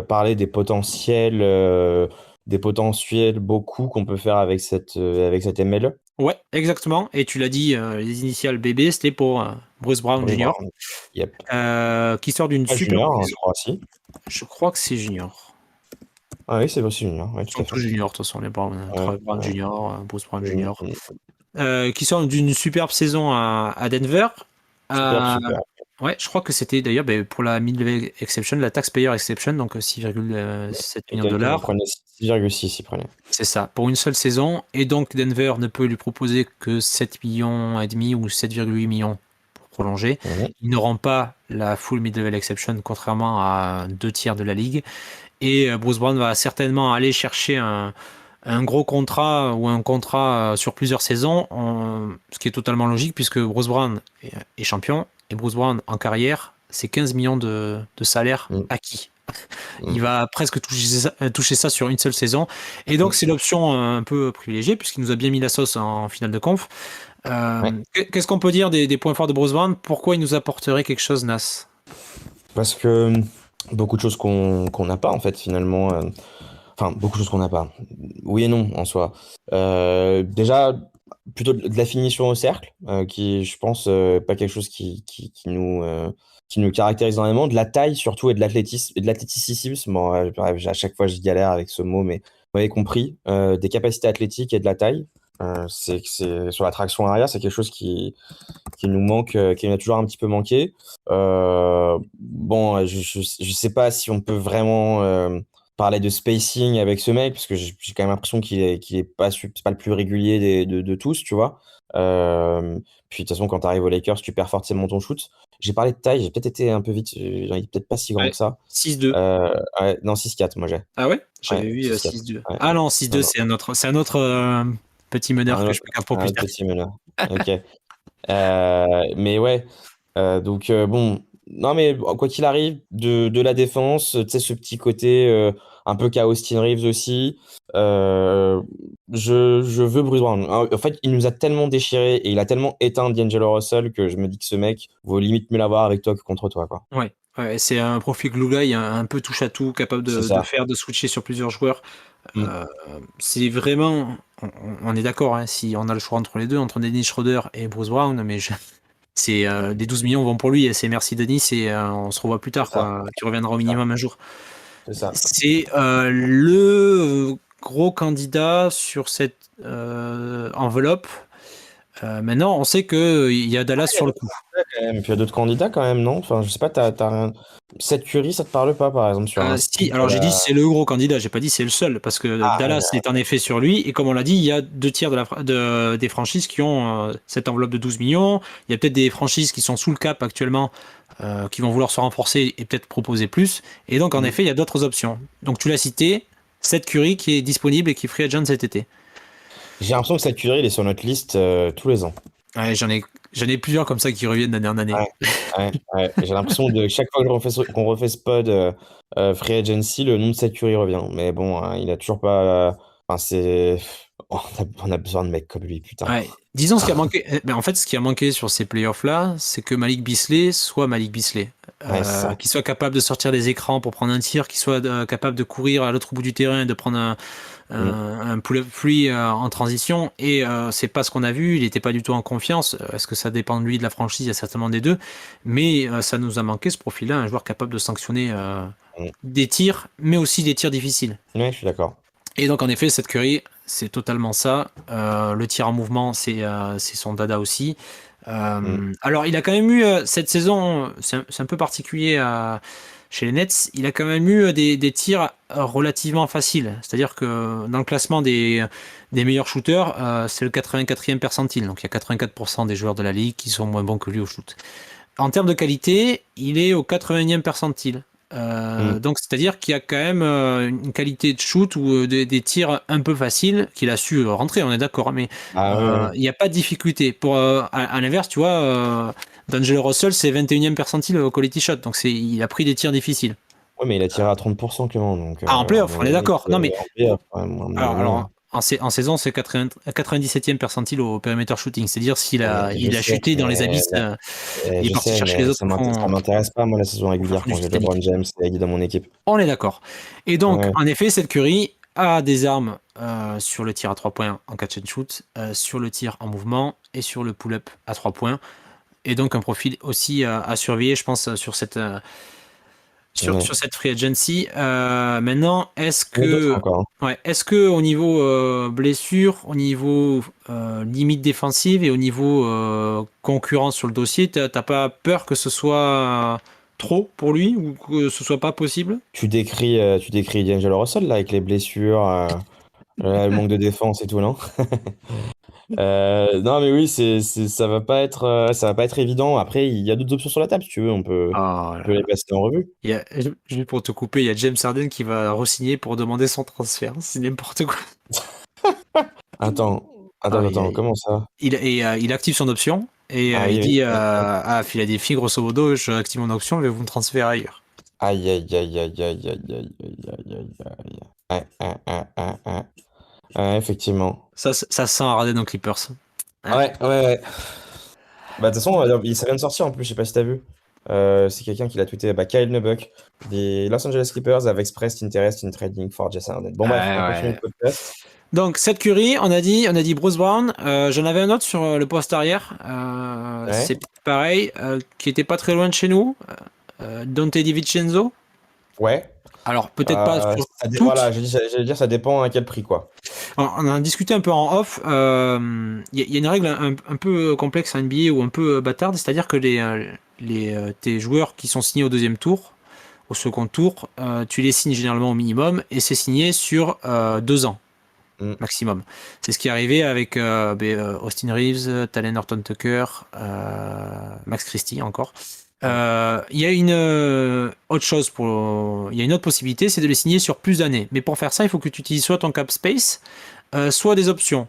parler des potentiels beaucoup qu'on peut faire avec cette MLE. Ouais, exactement. Et tu l'as dit, les initiales BB, c'était pour Bruce Brown Bruce Jr., Brown. Yep. qui sort d'une Pas super junior, hein, je saison. crois, si. Je crois que c'est junior. Ah oui, c'est aussi junior, oui, Ils tout sont à fait. tous juniors, de toute façon, les Brown. Ouais, Troy Brown ouais. Jr., Bruce Brown Mm, Jr., mm. qui sort d'une superbe saison à Denver. Super, Euh, super. Ouais, je crois que c'était d'ailleurs pour la mid-level exception, la taxpayer exception, donc 6,7 millions de Peut-être qu'il dollars. prenait 6,6, il prenait. C'est ça, pour une seule saison. Et donc Denver ne peut lui proposer que 7 millions et demi ou 7,8 millions pour prolonger. Mhm. Ils n'auront pas la full mid-level exception, contrairement à 2 tiers de la ligue. Et Bruce Brown va certainement aller chercher un gros contrat ou un contrat sur plusieurs saisons, ce qui est totalement logique puisque Bruce Brown est champion et Bruce Brown en carrière, c'est 15 millions de salaire Mm, acquis. mm, Il va presque toucher ça sur une seule saison. Et donc, mm. c'est l'option un peu privilégiée puisqu'il nous a bien mis la sauce en finale de conf. Ouais. Qu'est-ce qu'on peut dire des points forts de Bruce Brown? Pourquoi il nous apporterait quelque chose, Nas? Parce que beaucoup de choses qu'on n'a pas, en fait, finalement. Enfin, beaucoup de choses qu'on n'a pas. Oui et non, en soi. Déjà, plutôt de la finition au cercle, qui, je pense, pas quelque chose qui nous caractérise énormément. De la taille, surtout, et de l'athléticisme. Bon, bref, à chaque fois, je galère avec ce mot, mais vous m'avez compris. Des capacités athlétiques et de la taille. C'est que c'est sur la traction arrière, c'est quelque chose qui nous manque, qui nous a toujours un petit peu manqué. Bon, je sais pas si on peut vraiment parler de spacing avec ce mec, parce que j'ai quand même l'impression qu'il est pas, c'est pas le plus régulier de tous, tu vois. Puis de toute façon, quand tu arrives aux Lakers, tu perds forcément ton shoot. J'ai parlé de taille, j'ai peut-être été un peu vite, j'en ai peut-être pas si grand Ouais. que ça. 6-2. Ouais, non, 6-4, moi j'ai. Ah ouais? Ouais, J'avais vu 6-4. 6-2. Ouais. Ah non, Non, 6-2, non. c'est un autre petit meneur que je garde pour Un plus autre tard. petit meneur. Ok. Mais ouais, donc bon, non mais bon, quoi qu'il arrive, de la défense, tu sais, ce petit côté un peu qu'à Austin Reeves aussi, euh, je veux Bruce Brown. En fait, il nous a tellement déchiré et il a tellement éteint D'Angelo Russell que je me dis que ce mec vaut limite mieux l'avoir avec toi que contre toi, quoi. Ouais, ouais, c'est un profil glue guy, un peu touche à tout, capable C'est de ça. faire, de switcher sur plusieurs joueurs. Mm. Euh, c'est vraiment, on est d'accord, hein, si on a le choix entre les deux, entre Dennis Schroeder et Bruce Brown, mais c'est des 12 millions vont pour lui, et c'est merci Denis, et on se revoit plus C'est tard, ça. quoi. Tu reviendras au C'est ça. minimum un jour. C'est ça. C'est le gros candidat sur cette enveloppe. Maintenant, on sait qu'il y a Dallas Il y a sur le d'autres coup. candidats quand même. Puis il y a d'autres candidats quand même, non? Enfin, je sais pas, t'as rien. Seth Curry, ça te parle pas, par exemple, sur un Si, pic alors à j'ai dit la. c'est le gros candidat, j'ai pas dit c'est le seul, parce que Ah, Dallas est en effet sur lui, et comme on l'a dit, il y a 2 tiers des franchises qui ont cette enveloppe de 12 millions. Il y a peut-être des franchises qui sont sous le cap actuellement, qui vont vouloir se renforcer et peut-être proposer plus. Et donc en mm. effet, il y a d'autres options. Donc tu l'as cité, Seth Curry qui est disponible et qui est free agent cet été. J'ai l'impression que Seth Curry, il est sur notre liste tous les ans. Ouais, j'en ai plusieurs comme ça qui reviennent d'année en année. Ouais, ouais, ouais. J'ai l'impression de chaque fois qu'on refait ce pod Free Agency, le nom de Seth Curry revient. Mais bon, hein, il a toujours pas. Enfin, c'est. On a besoin de mecs comme lui, putain. Ouais. Disons ce qui a manqué. En fait, ce qui a manqué sur ces playoffs-là, c'est que Malik Beasley soit Malik Beasley. Ouais, c'est ça. Qu'il soit capable de sortir des écrans pour prendre un tir, qu'il soit capable de courir à l'autre bout du terrain et de prendre Mm. un pull-up free en transition. Et c'est pas ce qu'on a vu. Il n'était pas du tout en confiance. Est-ce que ça dépend de lui, de la franchise? Il y a certainement des deux. Mais ça nous a manqué ce profil-là, un joueur capable de sanctionner Mm. des tirs, mais aussi des tirs difficiles. Ouais, je suis d'accord. Et donc en effet, cette Curry, c'est totalement ça. Le tir en mouvement, c'est son dada aussi. Mm. Alors il a quand même eu cette saison, c'est un peu particulier chez les Nets, il a quand même eu des tirs relativement faciles. C'est-à-dire que dans le classement des meilleurs shooters, c'est le 84e percentile. Donc il y a 84% des joueurs de la ligue qui sont moins bons que lui au shoot. En termes de qualité, il est au 80e percentile. Mm. Donc, c'est-à-dire qu'il y a quand même une qualité de shoot ou des tirs un peu faciles qu'il a su rentrer, on est d'accord, mais Ah ouais, ouais. il n'y a pas de difficulté. À l'inverse, tu vois, D'Angelo Russell, c'est 21e percentile au quality shot, donc il a pris des tirs difficiles. Ouais, mais il a tiré à 30%, Clément, donc Ah, en à un playoff, on moment est donné, d'accord. Non, mais en playoff, ouais, à un moment donné. en saison, c'est 97e percentile au perimeter shooting, c'est-à-dire s'il Ouais, a, je il a sais, chuté dans les abysses, il est je parti sais, chercher les mais autres ça m'intéresse pas, moi, la saison au régulière, fond du quand j'ai Titanic. LeBron James et Agui dans mon équipe. On est d'accord. Et donc, Ouais. en effet, cette Curry a des armes sur le tir à 3 points en catch and shoot, sur le tir en mouvement et sur le pull-up à 3 points. Et donc, un profil aussi à surveiller, je pense, sur Ouais. cette free agency. Maintenant, Il y en a d'autres encore, hein. est-ce que au niveau blessure, au niveau limite défensive et au niveau concurrence sur le dossier, t'as pas peur que ce soit trop pour lui ou que ce soit pas possible? Tu décris D'Angelo Russell, là, avec les blessures, le manque de défense et tout, non? Non, mais oui, ça va pas être évident. Après, il y a d'autres options sur la table, si tu veux, Ah, on peut les passer en revue. juste pour te couper, il y a James Harden qui va re-signer pour demander son transfert. C'est n'importe quoi. Attends, Ah, comment ça? il active son option et Ah il oui, oui. dit à Philadelphie, grosso modo, je active mon option, je vais vous me transférer ailleurs. Aïe, aïe, aïe, aïe, aïe, aïe, aïe, aïe, aïe, aïe, aïe. Ouais. Ouais, effectivement. Ça sent Harden aux Clippers. Hein. Ouais. Bah, de toute façon, ça vient de sortir en plus, je sais pas si t'as vu. C'est quelqu'un qui l'a tweeté, bah, Kyle Neubuck, des Los Angeles Clippers have expressed interest in trading for Jason Harden. Bon, bref, on continue Ouais. le podcast. Donc, Seth Curry, on a dit Bruce Brown. J'en avais un autre sur le poste arrière. Ouais. C'est pareil, qui était pas très loin de chez nous. Dante DiVincenzo. Ouais. Alors, peut-être pas sur Voilà, toutes. j'allais dire, ça dépend à quel prix, quoi. Alors, on en a discuté un peu en off. Il y a une règle un peu complexe en NBA ou un peu bâtarde, c'est-à-dire que tes joueurs qui sont signés au deuxième tour, au second tour, tu les signes généralement au minimum et c'est signé sur 2 ans Mm. maximum. C'est ce qui est arrivé avec Austin Reeves, Talen Horton-Tucker, Max Christie encore. Il y a une autre chose il y a une autre possibilité, c'est de les signer sur plus d'années. Mais pour faire ça, il faut que tu utilises soit ton cap space, soit des options.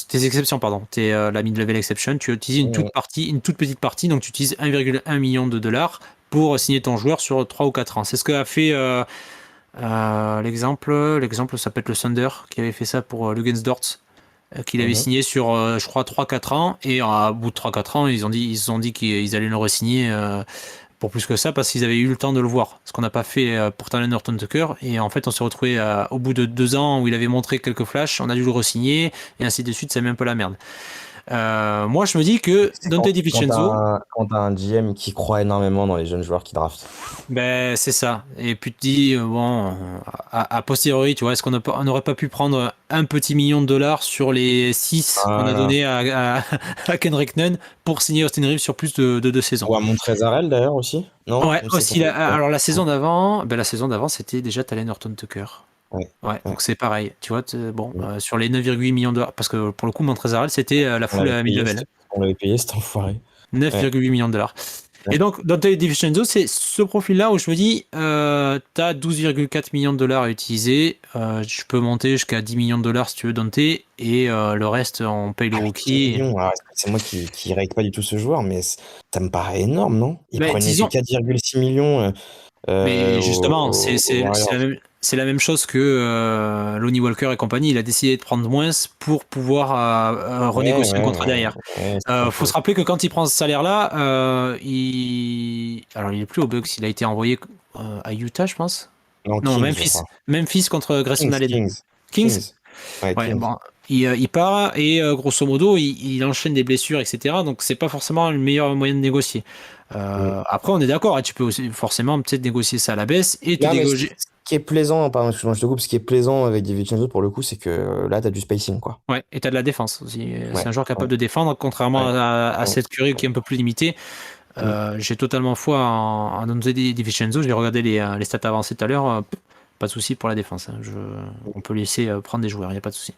Tes exceptions, pardon. La mid-level exception. Tu utilises Mm. une toute petite partie, donc tu utilises 1,1 million de dollars pour signer ton joueur sur 3 ou 4 ans. C'est ce qu'a fait l'exemple, ça peut être le Thunder qui avait fait ça pour Luguensdort, qu'il avait Mhm. signé sur, je crois, 3-4 ans. Et au bout de 3-4 ans, ils ont dit qu'ils allaient le re-signer pour plus que ça parce qu'ils avaient eu le temps de le voir. Ce qu'on n'a pas fait pour Talen Horton-Tucker. Et en fait, on s'est retrouvé au bout de 2 ans où il avait montré quelques flashs, on a dû le re-signer et ainsi de suite. Ça met un peu la merde. Moi, je me dis que C'est Dante DiVincenzo, quand t'as un GM qui croit énormément dans les jeunes joueurs qui draftent. ben, c'est ça. Et puis tu te dis, bon, a posteriori, tu vois, est-ce on n'aurait pas pu prendre un petit million de dollars sur les 6 qu'on a Voilà. donné à Kendrick Nunn pour signer Austin Reeves sur plus de 2 saisons? Ou à Montrezarel d'ailleurs aussi? Non? Ouais, Ou c'est aussi, tombé quoi? alors la saison d'avant, c'était déjà Talen Horton-Tucker. Ouais, Ouais, ouais. donc c'est pareil. Tu vois, bon, Mm. sur les 9,8 millions de dollars, parce que pour le coup, Montrezl c'était la On full l'avait payé, mid-level. on l'avait payé, cet enfoiré. Ouais, 9,8 millions de dollars. Et ouais. donc, Dante DiVincenzo, c'est ce profil-là où je me dis, t'as 12,4 millions de dollars à utiliser. Je peux monter jusqu'à 10 millions de dollars si tu veux, Dante. Et le reste, on paye le Ah, mais 10 rookie. millions, ah, c'est moi qui rate pas du tout ce joueur, mais ça me paraît énorme, non? Il Mais prenait que disons, 4,6 millions mais justement, c'est aux c'est- c'est la Warriors. même, c'est la même chose que Lonnie Walker et compagnie. Il a décidé de prendre moins pour pouvoir Ouais, renégocier un ouais, contrat ouais, derrière. ouais, c'est pas Faut se faux. rappeler que quand il prend ce salaire-là, alors il est plus au Bucks, il a été envoyé à Utah, je pense. Non, Non, Kings, je Memphis. crois. Memphis contre Grayson Kings, Allen. Kings, Kings? Kings. Ouais, Ouais, Kings. bon, il part et grosso modo, il enchaîne des blessures, etc. Donc, c'est pas forcément le meilleur moyen de négocier. Mm. Après, on est d'accord, hein, tu peux aussi forcément peut-être négocier ça à la baisse et te Non, mais dégager. ce qui est plaisant, pardon, excuse-moi, je te coupe, ce qui est plaisant avec DiVincenzo pour le coup, c'est que là, t'as du spacing, quoi. Ouais, et t'as de la défense aussi. C'est Ouais, un joueur ouais, capable de défendre, contrairement ouais, à ouais. Seth Curry qui est un peu plus limité. Mm. J'ai totalement foi en Donte DiVincenzo. J'ai regardé les stats avancées tout à l'heure. Pas de souci pour la défense, hein. On peut laisser prendre des joueurs, il n'y a pas de souci.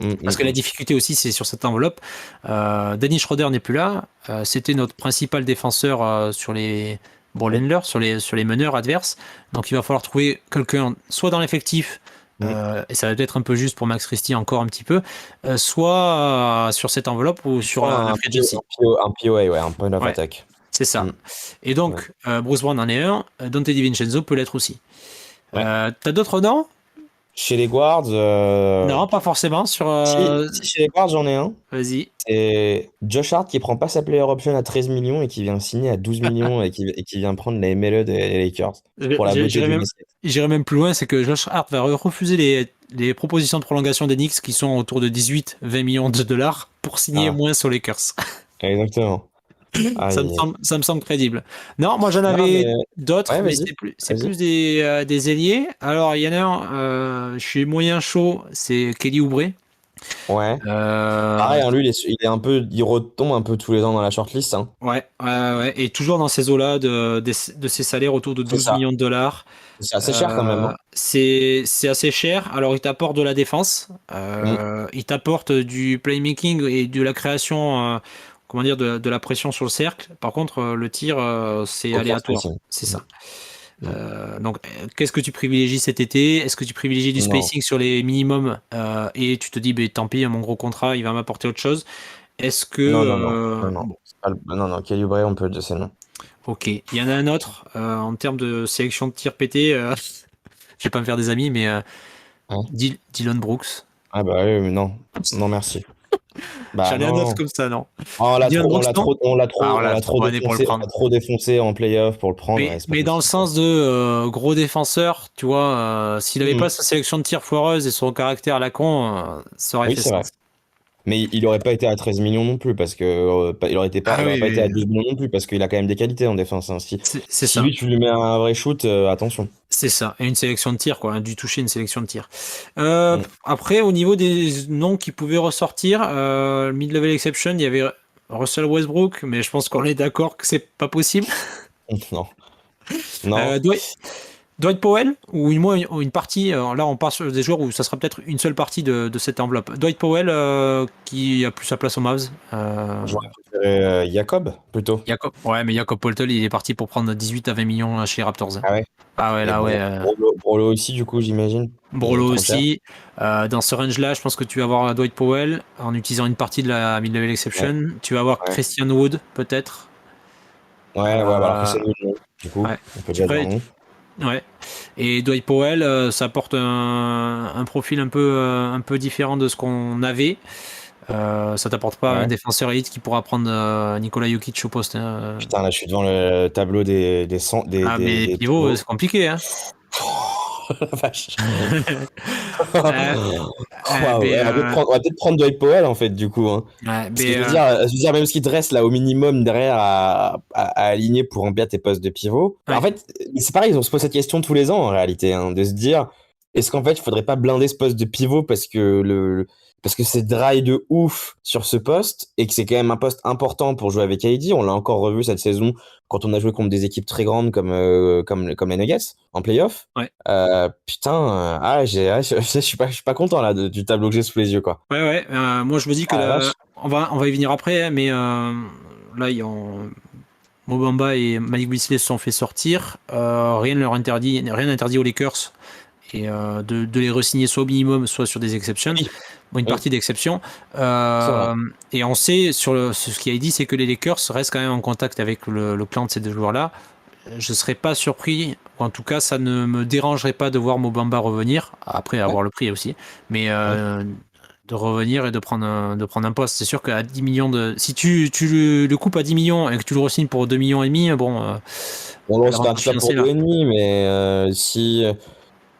Mm, Parce mm, que la mm. difficulté aussi, c'est sur cette enveloppe. Dennis Schroeder n'est plus là. C'était notre principal défenseur sur les ball handlers, sur les meneurs adverses. Donc il va falloir trouver quelqu'un, soit dans l'effectif, Mm. et ça va peut-être un peu juste pour Max Christie encore un petit peu, soit sur cette enveloppe ou sur Soit la free agency. un POA, ouais, un point of Ouais, attack. c'est ça. Mm. Et Ouais. donc, Bruce Brown en est un, Dante DiVincenzo peut l'être aussi. Ouais. T'as d'autres noms? Chez les guards, Non, pas forcément. si chez les guards, j'en ai un. Vas-y. C'est Josh Hart qui prend pas sa player option à 13 millions et qui vient signer à 12 millions et qui vient prendre la MLE des Lakers pour la beauté J'irais du même, basket. j'irais même plus loin, c'est que Josh Hart va refuser les propositions de prolongation des Knicks qui sont autour de 18-20 millions de dollars pour signer Ah, moins sur les Lakers. exactement. Aïe, Ça me aïe, aïe. semble, ça me semble crédible. Non, moi j'en Non, mais avais d'autres, ouais, mais vas-y. c'est plus Vas-y. des ailiers. Alors, il y en a un, je suis moyen chaud, c'est Kelly Oubre. Ouais. Euh, Pareil, hein, lui, il retombe un peu tous les ans dans la shortlist, hein. ouais, ouais, ouais, et toujours dans ces eaux-là de ses salaires autour de C'est 12 ça. millions de dollars. C'est assez cher quand même, hein. C'est assez cher. Alors, il t'apporte de la défense, Mm. il t'apporte du playmaking et de la création, comment dire, de la pression sur le cercle. Par contre, le tir, c'est Aucun aléatoire. spacing. C'est Mm. ça. Mm. Donc, qu'est-ce que tu privilégies cet été? Est-ce que tu privilégies du Non. spacing sur les minimums et tu te dis, ben, tant pis, mon gros contrat, il va m'apporter autre chose? Est-ce que... Non, non, non. Non, non. bon, Non, non, Kelly Oubre, on peut dire c'est non. ok. Il y en a un autre, en termes de sélection de tir pété, je vais pas me faire des amis, mais Hein. Dylan Brooks. Ah bah oui, mais non. Non, merci. Bah J'en ai un autre non. comme ça, non. Oh, Dylan Brooks, non? Ah, on voilà, l'a trop trop bonne année pour le défoncé, on prendre. l'a trop défoncé en playoff pour le prendre. Ouais, Mais, c'est pas mais dans le possible, quoi. sens de gros défenseur, tu vois, s'il avait Mhm. pas sa sélection de tir foireuse et son caractère à la con, ça aurait Oui, fait c'est vrai. sens. Mais il aurait pas été à 13 millions non plus, parce que Ah il aurait oui, pas été à oui, 12 millions non plus, parce qu'il a quand même des qualités en défense, hein. c'est Si ça. lui, tu lui mets un vrai shoot, attention. C'est ça. Et une sélection de tir, quoi. Du toucher, une sélection de tir. Mm. Après, au niveau des noms qui pouvaient ressortir, mid-level exception, il y avait Russell Westbrook, mais je pense qu'on est d'accord que c'est pas possible. Non, non. Dwight Powell, ou une partie, là on part sur des joueurs où ça sera peut-être une seule partie de cette enveloppe. Dwight Powell, qui a plus sa place au Mavs. J'aurais préféré Jacob, plutôt. Ouais, mais Jakob Poeltl, il est parti pour prendre 18 à 20 millions chez les Raptors. Ah ouais? Ah ouais, Et là, ouais. Brolo aussi, du coup, j'imagine. Il est Brolo trop cher. aussi. Dans ce range-là, je pense que tu vas avoir Dwight Powell en utilisant une partie de la mid-level Ouais, exception. Tu vas avoir ouais. Christian Wood, peut-être. Ouais, bah alors que Euh, c'est nul, non. Du coup, ouais. on peut Tu déjà dire pourrais, non. ouais. Et Dwight Powell, ça apporte un profil un peu différent de ce qu'on avait. Ça t'apporte pas un Ouais. défenseur élite qui pourra prendre Nikola Jokic au poste, hein. Putain, là, je suis devant le tableau Ah, mais des pivot, pivots. c'est compliqué, hein. Oh, la vache. Euh, Waouh, mais, ouais, on va peut-être prendre Dwight Powell, en fait, du coup, hein. ouais, Parce que mais, je veux dire, même ce qui te reste là au minimum derrière à aligner pour remplir tes postes de pivot. En ouais. fait, c'est pareil, on se pose cette question tous les ans en réalité, hein, de se dire, est-ce qu'en fait, il faudrait pas blinder ce poste de pivot parce que c'est dry de ouf sur ce poste et que c'est quand même un poste important pour jouer avec AD. On l'a encore revu cette saison quand on a joué contre des équipes très grandes comme les Nuggets en playoff. Ouais. Putain, je suis pas content là du tableau que j'ai sous les yeux, quoi. Ouais, ouais. Moi, je me dis que Ah la là, vache. on va y venir après, hein, mais là, Mobamba et Malik Beasley se sont fait sortir. Rien n'interdit aux Lakers et de les re-signer soit au minimum, soit sur des exceptions, Oui, ou une oui, partie d'exception. c'est vrai. Et on sait sur ce qu'il a dit, c'est que les Lakers restent quand même en contact avec le clan de ces deux joueurs-là. Je serais pas surpris, ou en tout cas, ça ne me dérangerait pas de voir Mobamba revenir, après Ouais, avoir le prix aussi, mais ouais. de revenir et de prendre un poste. C'est sûr qu'à 10 millions de. Si tu le coupes à 10 millions et que tu le re-signes pour 2 millions et demi, bon, Bon, non, c'est un l'avantage petit peu pour financier deux là. et demi, mais si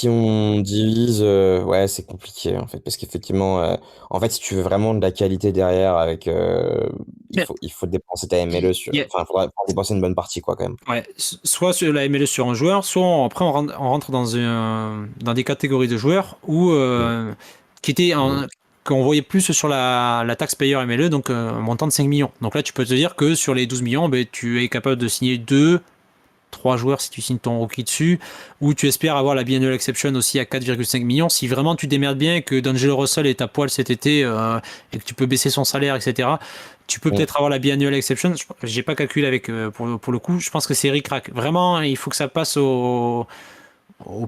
on divise, ouais, c'est compliqué en fait, parce qu'effectivement, en fait, si tu veux vraiment de la qualité derrière, Mais il faut dépenser ta MLE il y a- enfin, faut dépenser une bonne partie, quoi, quand même. ouais, soit sur la MLS sur un joueur, soit après on rentre dans des catégories de joueurs où Mm. qui étaient Mm. qu'on voyait plus sur la taxe payeur MLE, donc un montant de 5 millions. Donc là, tu peux te dire que sur les 12 millions, ben, tu es capable de signer 3 joueurs si tu signes ton rookie dessus, ou tu espères avoir la biannual exception aussi à 4,5 millions. Si vraiment tu démerdes bien et que D'Angelo Russell est à poil cet été et que tu peux baisser son salaire, etc., tu peux Mm. peut-être avoir la biannual exception. J'ai pas calculé avec pour le coup. Je pense que c'est ric-rac. Vraiment, il faut que ça passe au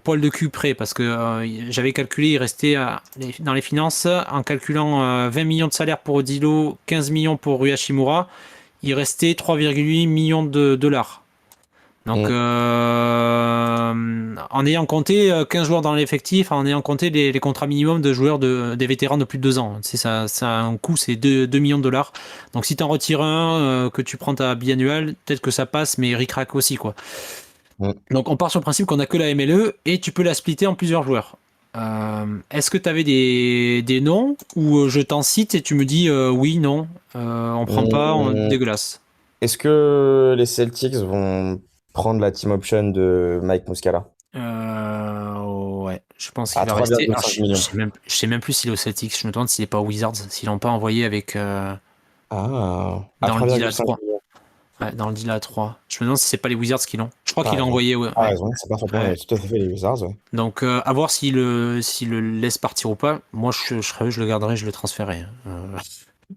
poil de cul près parce que j'avais calculé, il restait dans les finances en calculant 20 millions de salaire pour Odilo, 15 millions pour Rui Hachimura, il restait 3,8 millions de dollars. Donc, Mm. en ayant compté 15 joueurs dans l'effectif, en ayant compté les contrats minimums de joueurs des vétérans de plus de 2 ans, c'est ça, ça a un coût, c'est 2 millions de dollars. Donc, si tu en retires un, que tu prends ta biannuelle, peut-être que ça passe, mais ric-rac aussi, quoi. Mm. Donc, on part sur le principe qu'on a que la MLE et tu peux la splitter en plusieurs joueurs. Est-ce que tu avais des noms ou je t'en cite et tu me dis oui, non, on prend pas, Mm. dégueulasse. Est-ce que les Celtics vont prendre la team option de Mike Muscala Ouais, je pense qu'il à va rester. Alors, 3,5 millions? je sais même plus s'il est au Celtics. Je me demande s'il est pas aux Wizards, s'ils l'ont pas envoyé avec À dans le deal à 3,5 3. millions. Ouais, dans le deal à 3. Je me demande si c'est pas les Wizards qui l'ont. Je crois T'as qu'il l'a raison. envoyé. Ouais, T'as ouais. raison, c'est parfaitement Ouais. tout à fait les Wizards, ouais. Donc, à voir s'il le laisse partir ou pas. Moi, je le garderai, je le transférerai.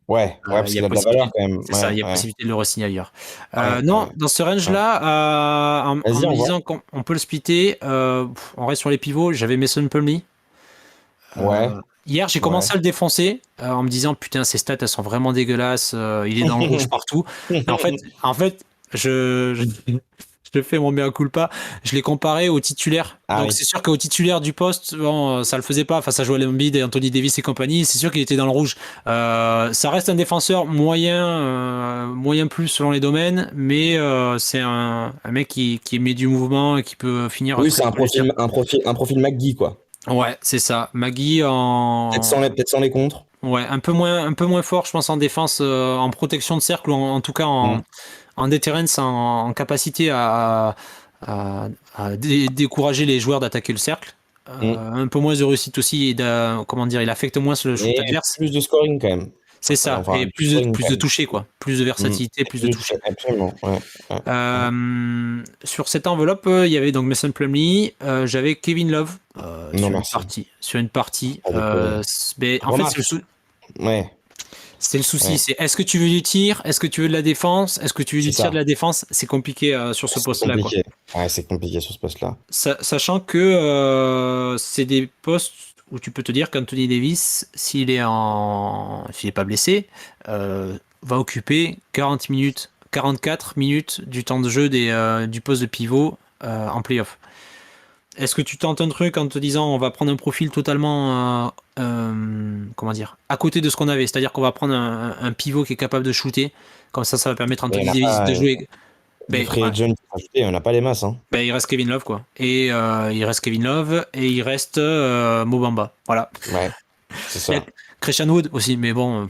Ouais, ouais, Il parce y a qu'il a de la valeur possibilité. quand même. C'est ça, il Ouais, y a ouais, possibilité de le re-signer ailleurs. ouais, Non, ouais, dans ce ouais. range-là, en Vas-y, me on voit. disant qu'on peut le splitter, on reste sur les pivots. J'avais Mason Plumlee. Ouais, Hier, j'ai ouais. commencé à le défoncer en me disant putain, ses stats elles sont vraiment dégueulasses. Il est dans le rouge partout. Et en fait, je fais mon mea culpa. Je l'ai comparé au titulaire. Ah Donc oui. c'est sûr qu'au titulaire du poste, bon, ça le faisait pas face à Joel Embiid et Anthony Davis et compagnie. C'est sûr qu'il était dans le rouge. Ça reste un défenseur moyen plus selon les domaines, mais c'est un mec qui met du mouvement et qui peut finir Oui, très c'est proche du cercle. un profil McGee, quoi. Ouais, c'est ça. Maggie en Peut-être sans les contres. Ouais, un peu moins fort, je pense, en défense, en protection de cercle, ou en tout cas Mm. en deterrence, en capacité à décourager les joueurs d'attaquer le cercle. Mm. Un peu moins de réussite aussi, comment dire, il affecte moins le shoot Mais adverse. plus de scoring quand même. C'est ça, Enfin, et du scoring plus quand de même. toucher, quoi. Plus de Mm. versatilité, plus de toucher. Absolument, ouais. Ouais, ouais. Sur cette enveloppe, il y avait donc Mason Plumlee, j'avais Kevin Love Non, merci. sur une partie. Pas déconner. Mais en fait, Remarque, ouais, c'est le souci, ouais, c'est est-ce que tu veux du tir, est-ce que tu veux de la défense, est-ce que tu veux c'est du tir ça. de la défense, c'est compliqué sur ce C'est poste-là, quoi. compliqué. Ouais, c'est compliqué sur ce poste-là. Sachant que c'est des postes où tu peux te dire qu'Anthony Davis, s'il est pas blessé, va occuper 40 minutes, 44 minutes du temps de jeu du poste de pivot en playoff. Est-ce que tu tentes un truc en te disant on va prendre un profil totalement comment dire, à côté de ce qu'on avait, c'est-à-dire qu'on va prendre un pivot qui est capable de shooter, comme ça va permettre à Mais il Anthony n'y en a Davis pas. de jouer. De Ben, free ouais, agent, on n'a pas les masses, hein. ben, il reste Kevin Love, quoi. Et il reste Kevin Love et il reste Mo Bamba. Voilà. Ouais, c'est Il y a ça. Christian Wood aussi, mais bon,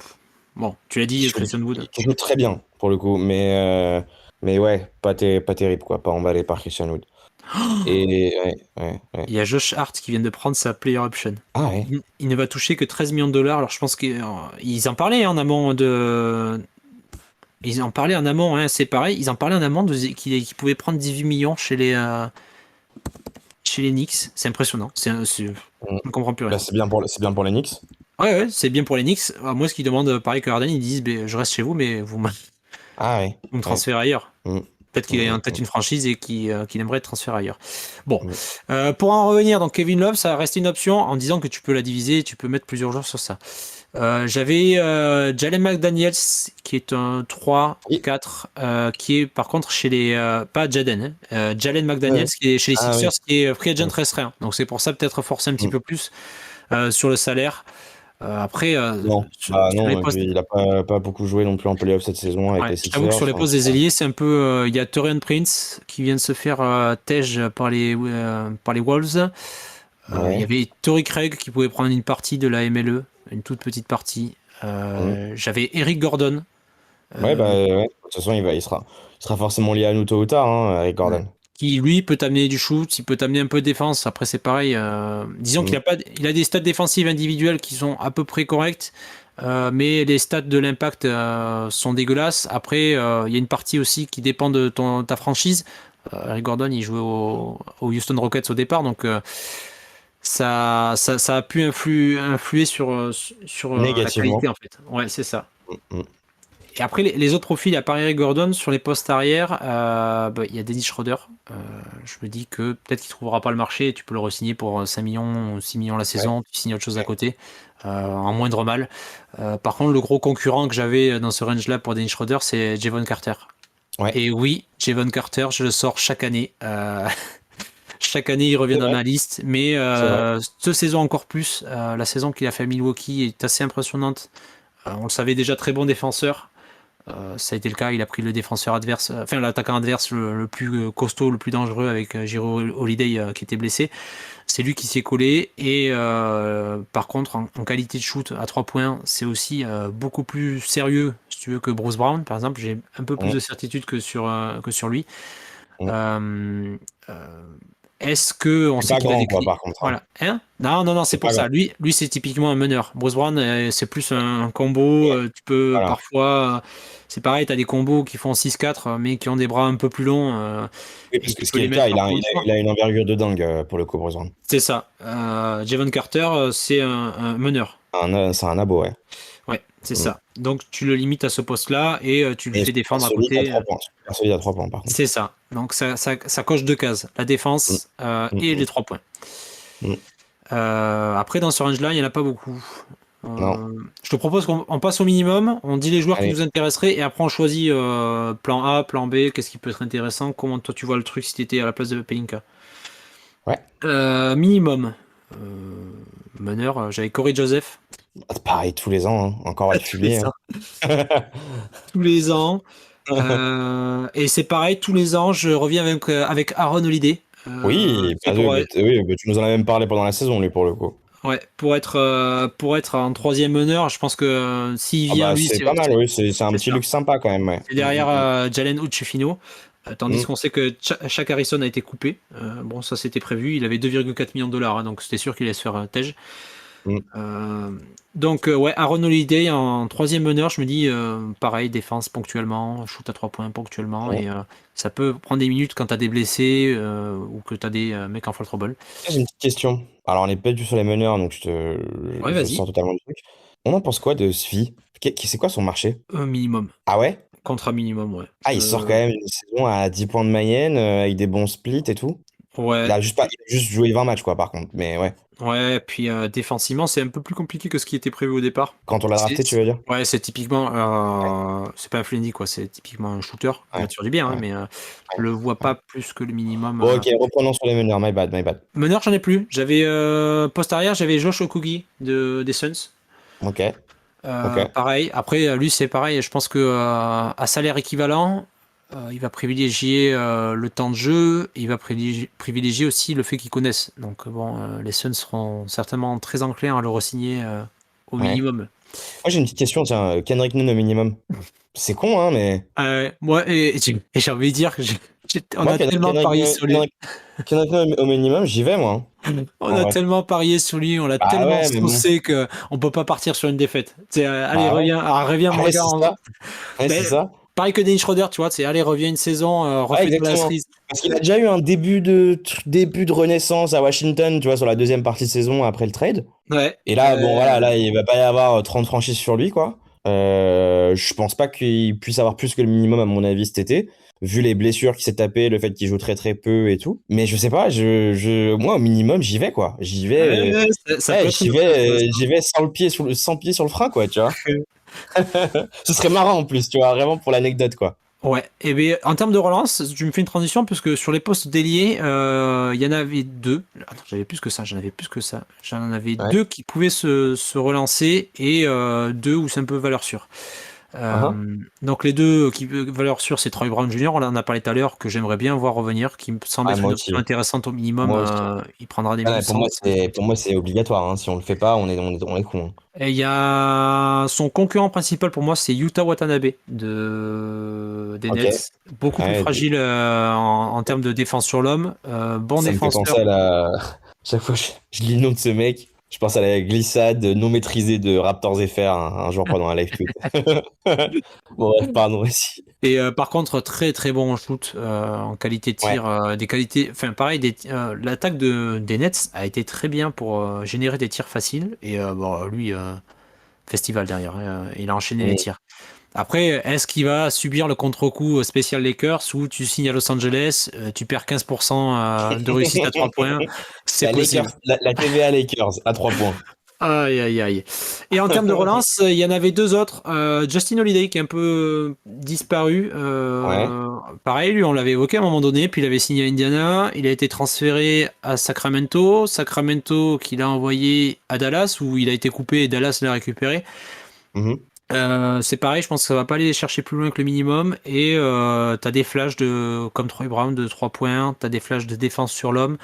bon, tu l'as dit, Christian Wood. Qui joue très bien, pour le coup. Mais ouais, pas terrible, quoi. Pas emballé par Christian Wood. Et ouais, ouais, ouais. Il y a Josh Hart qui vient de prendre sa player option. Ah ouais. Il ne va toucher que 13 millions de dollars. Alors je pense qu'ils en parlaient en amont de. Ils en parlaient en amont, hein, c'est pareil. Ils en parlaient en amont qu'ils pouvaient prendre 18 millions chez les Knicks. C'est impressionnant. Mm. On ne comprend plus rien. Bah, c'est bien pour les Knicks. Ouais, ouais, c'est bien pour les Knicks. Moi, ce qu'ils demandent, pareil que Harden, ils disent ben, je reste chez vous, mais Ah ouais. vous me Ouais. transférez ailleurs. Mm. Peut-être qu'il a peut-être une franchise et qu'il aimerait être transféré ailleurs. Bon, Mm. pour en revenir, donc Kevin Love, ça reste une option en disant que tu peux la diviser, tu peux mettre plusieurs joueurs sur ça. J'avais Jalen McDaniels qui est un 3 Oui. 4 qui est par contre chez les pas Jaden, Jalen Ouais. McDaniels qui est chez les Ah oui. Sixers qui est free agent Mm. restreint. Donc c'est pour ça peut-être forcer un petit Mm. peu plus sur le salaire. Après Non, sur les non, et postes, puis il a pas beaucoup joué non plus en playoff cette saison avec ouais, les je t'avoue que Sixers. sur les Enfin, postes des ailiers, c'est un peu il y a Torian Prince qui vient de se faire tège par les Wolves. Il y ouais. avait Torrey Craig qui pouvait prendre une partie de la MLE, une toute petite partie. Mm. J'avais Eric Gordon. Ouais, bah euh, ouais. De toute façon, il sera forcément lié à nous tôt ou tard, hein, Eric ouais, Gordon. qui lui peut t'amener du shoot, il peut t'amener un peu de défense. Après c'est pareil. Disons Mm. il a des stats défensives individuelles qui sont à peu près correctes, mais les stats de l'impact sont dégueulasses. Après il y a une partie aussi qui dépend de ta franchise. Eric Gordon il jouait au Houston Rockets au départ, donc ça a pu influer sur la Négativement. qualité en fait. Ouais c'est ça. Mm. Mm. Et après, les autres profils, à part Eric Gordon, sur les postes arrière, il y a Dennis Schroeder. Je me dis que peut-être qu'il ne trouvera pas le marché et tu peux le re-signer pour 5 millions ou 6 millions la Ouais. saison, tu signes autre chose à Ouais. côté, en moindre mal. Par contre, le gros concurrent que j'avais dans ce range-là pour Dennis Schroeder, c'est Javon Carter. Ouais. Et oui, Javon Carter, je le sors chaque année. Chaque année, il revient C'est dans vrai. ma liste. Mais C'est vrai. cette saison encore plus, la saison qu'il a fait à Milwaukee est assez impressionnante. On le savait déjà, très bon défenseur. Ça a été le cas, il a pris le défenseur adverse, enfin l'attaquant adverse le plus costaud, le plus dangereux avec Jiro Holiday qui était blessé. C'est lui qui s'est collé et par contre en qualité de shoot à 3 points, c'est aussi beaucoup plus sérieux si tu veux que Bruce Brown par exemple. J'ai un peu plus Mm. de certitude que sur lui. Mm. Euh, Est-ce que on C'est sait pas qu'il a grand, des quoi, clés? par contre, hein. Voilà. Hein? Non, non, non, c'est C'est pour pas ça. grand. Lui c'est typiquement un meneur. Bruce Brown, c'est plus un combo. Ouais. Tu peux Voilà. parfois. C'est pareil, tu as des combos qui font 6-4, mais qui ont des bras un peu plus longs. Oui, Et parce que tu ce peux qui est les le mettre cas, parfois en trois. il a une envergure de dingue pour le coup, Bruce Brown. C'est ça. Javon Carter, c'est un meneur. C'est un abo, ouais. Ouais, c'est Mm. ça. Donc tu le limites à ce poste-là et tu le Et fais super défendre à solide à côté. 3 points. Super solide à 3 points, par contre. C'est ça. Donc ça coche 2 cases. La Mm. défense et Mm. les 3 points. Mm. Après, dans ce range-là, il n'y en a pas beaucoup. Non. Je te propose qu'on passe au minimum, on dit les joueurs qui Allez. nous intéresseraient et après on choisit plan A, plan B, qu'est-ce qui peut être intéressant, comment toi tu vois le truc si tu étais à la place de Pelinka. Ouais. Minimum. Euh, Meneur, j'avais Corey Joseph. Pareil, tous les ans, hein. Encore va Tous les hein. ans. Tous les ans. Et c'est pareil, tous les ans, je reviens avec Aaron Holiday. Oui, C'est pour, oui, tu nous en as même parlé pendant la saison, lui, pour le coup. Ouais, pour être un troisième meneur, je pense que s'il Ah vient, bah lui, c'est c'est pas mal, oui, c'est un c'est petit sûr. luxe sympa quand même, ouais. C'est derrière Jalen Hood-Schifino, tandis Mm. qu'on sait que Shaq Harrison a été coupé. Bon, ça c'était prévu. Il avait 2,4 millions de dollars, hein, donc c'était sûr qu'il allait se faire tège. Mm. Euh, donc, ouais, Aaron Holiday en troisième meneur, je me dis, pareil, défense ponctuellement, shoot à 3 points ponctuellement, Mm. et ça peut prendre des minutes quand t'as des blessés ou que t'as des mecs en fall trouble. J'ai une petite question. Alors, on n'est pas du tout sur les meneurs, donc Ouais, je vas-y, sors totalement du truc. On en pense quoi de Svi? C'est quoi son marché? un minimum, Ah ouais? contrat minimum, ouais. Ah, il sort quand même une saison à 10 points de moyenne, avec des bons splits et tout. Il Ouais, a juste pas, il a juste joué 20 matchs, quoi, par contre. Mais ouais. ouais, puis défensivement, c'est un peu plus compliqué que ce qui était prévu au départ. Quand on l'a C'est, drafté, tu c'est- veux dire? ouais, c'est typiquement, Ouais, c'est pas un flendy, quoi, c'est typiquement un shooter. Il va ouais, te faire du bien, hein, ouais, mais je ouais, le vois ouais. pas plus que le minimum. Bon, ok, reprenons sur les meneurs. My bad, my bad. Meneur, j'en ai plus. J'avais poste arrière, j'avais Josh Okogie des Suns. Ok, ok. Pareil. Après, lui, c'est pareil. Je pense que à salaire équivalent, il va privilégier le temps de jeu. Et il va privilégier aussi le fait qu'ils connaissent. Donc bon, les Suns seront certainement très enclins à le re-signer au Ouais. minimum. Moi, j'ai une petite question, tiens. Kendrick Nunn au minimum. C'est con, hein, mais. Moi, et j'ai envie de dire que on Moi, a tellement parié sur lui. Kendrick Nunn au minimum, j'y vais, moi, hein, On en a vrai. tellement parié sur lui, on l'a Bah tellement ouais, mais bon. saucé que on peut pas partir sur une défaite. C'est allez, Bah ouais. reviens Ah mon ouais, gars. c'est ça. Ouais, c'est Ben, ça. pareil que Dennis Schroeder, tu vois, c'est allez, reviens une saison, Ouais, refais-toi la exactement. cerise. Parce qu'il a déjà eu un début de renaissance à Washington, tu vois, sur la deuxième partie de saison après le trade. Ouais. Et là, bon, voilà, là, il va pas y avoir 30 franchises sur lui, quoi. Je pense pas qu'il puisse avoir plus que le minimum, à mon avis, cet été, vu les blessures qu'il s'est tapé, le fait qu'il joue très très peu et tout. Mais je sais pas, moi, au minimum, j'y vais, quoi. J'y vais, Ouais, ça peut être une option intéressante. j'y vais sans pied sur le frein, quoi, tu vois. Ce serait marrant en plus, tu vois, vraiment pour l'anecdote, quoi. Ouais, et bien en termes de relance, tu me fais une transition puisque sur les postes d'ailier, il y en avait deux. Attends, j'avais plus que ça, j'en avais plus que ça. J'en avais Ouais. deux qui pouvaient se relancer et deux où c'est un peu valeur sûre. Uhum. Donc les deux qui valeur sûre, c'est Troy Brown Jr. On en a parlé tout à l'heure, que j'aimerais bien voir revenir, qui me semble Ouais, être moi une option aussi. intéressante au minimum. Moi aussi. Il prendra des Ah ouais, minutes sans pour difficulté. moi, c'est obligatoire, hein. Si on le fait pas, on est con, hein. Et il y a son concurrent principal pour moi, c'est Yuta Watanabe des Ok. Nets. Beaucoup plus Ouais, fragile en termes de défense sur l'homme. Bon ça me fait défenseur. penser à la. Chaque fois que je lis le nom de ce mec, je pense à la glissade non maîtrisée de Raptors FR un jour pendant un live tweet. Bon, bref, pardon, aussi. Et par contre, très très bon en shoot, en qualité de Ouais. tir, des qualités. Enfin, pareil, l'attaque des Nets a été très bien pour générer des tirs faciles. Et bon, lui, festival derrière, hein, il a enchaîné les Mm. tirs. Après, est-ce qu'il va subir le contre-coup spécial Lakers où tu signes à Los Angeles, tu perds 15% de réussite à 3 points? C'est La possible. Lakers, la TVA Lakers à 3 points. Aïe, aïe, aïe. Et en termes de relance, il y en avait deux autres. Justin Holiday qui est un peu disparu. Ouais. Pareil, lui, on l'avait évoqué à un moment donné, puis il avait signé à Indiana. Il a été transféré à Sacramento. Sacramento qu'il a envoyé à Dallas, où il a été coupé et Dallas l'a récupéré. Mhm. C'est pareil, je pense que ça va pas aller chercher plus loin que le minimum. Et t'as des flashs comme Troy Brown de 3 points, t'as des flashs de défense sur l'homme,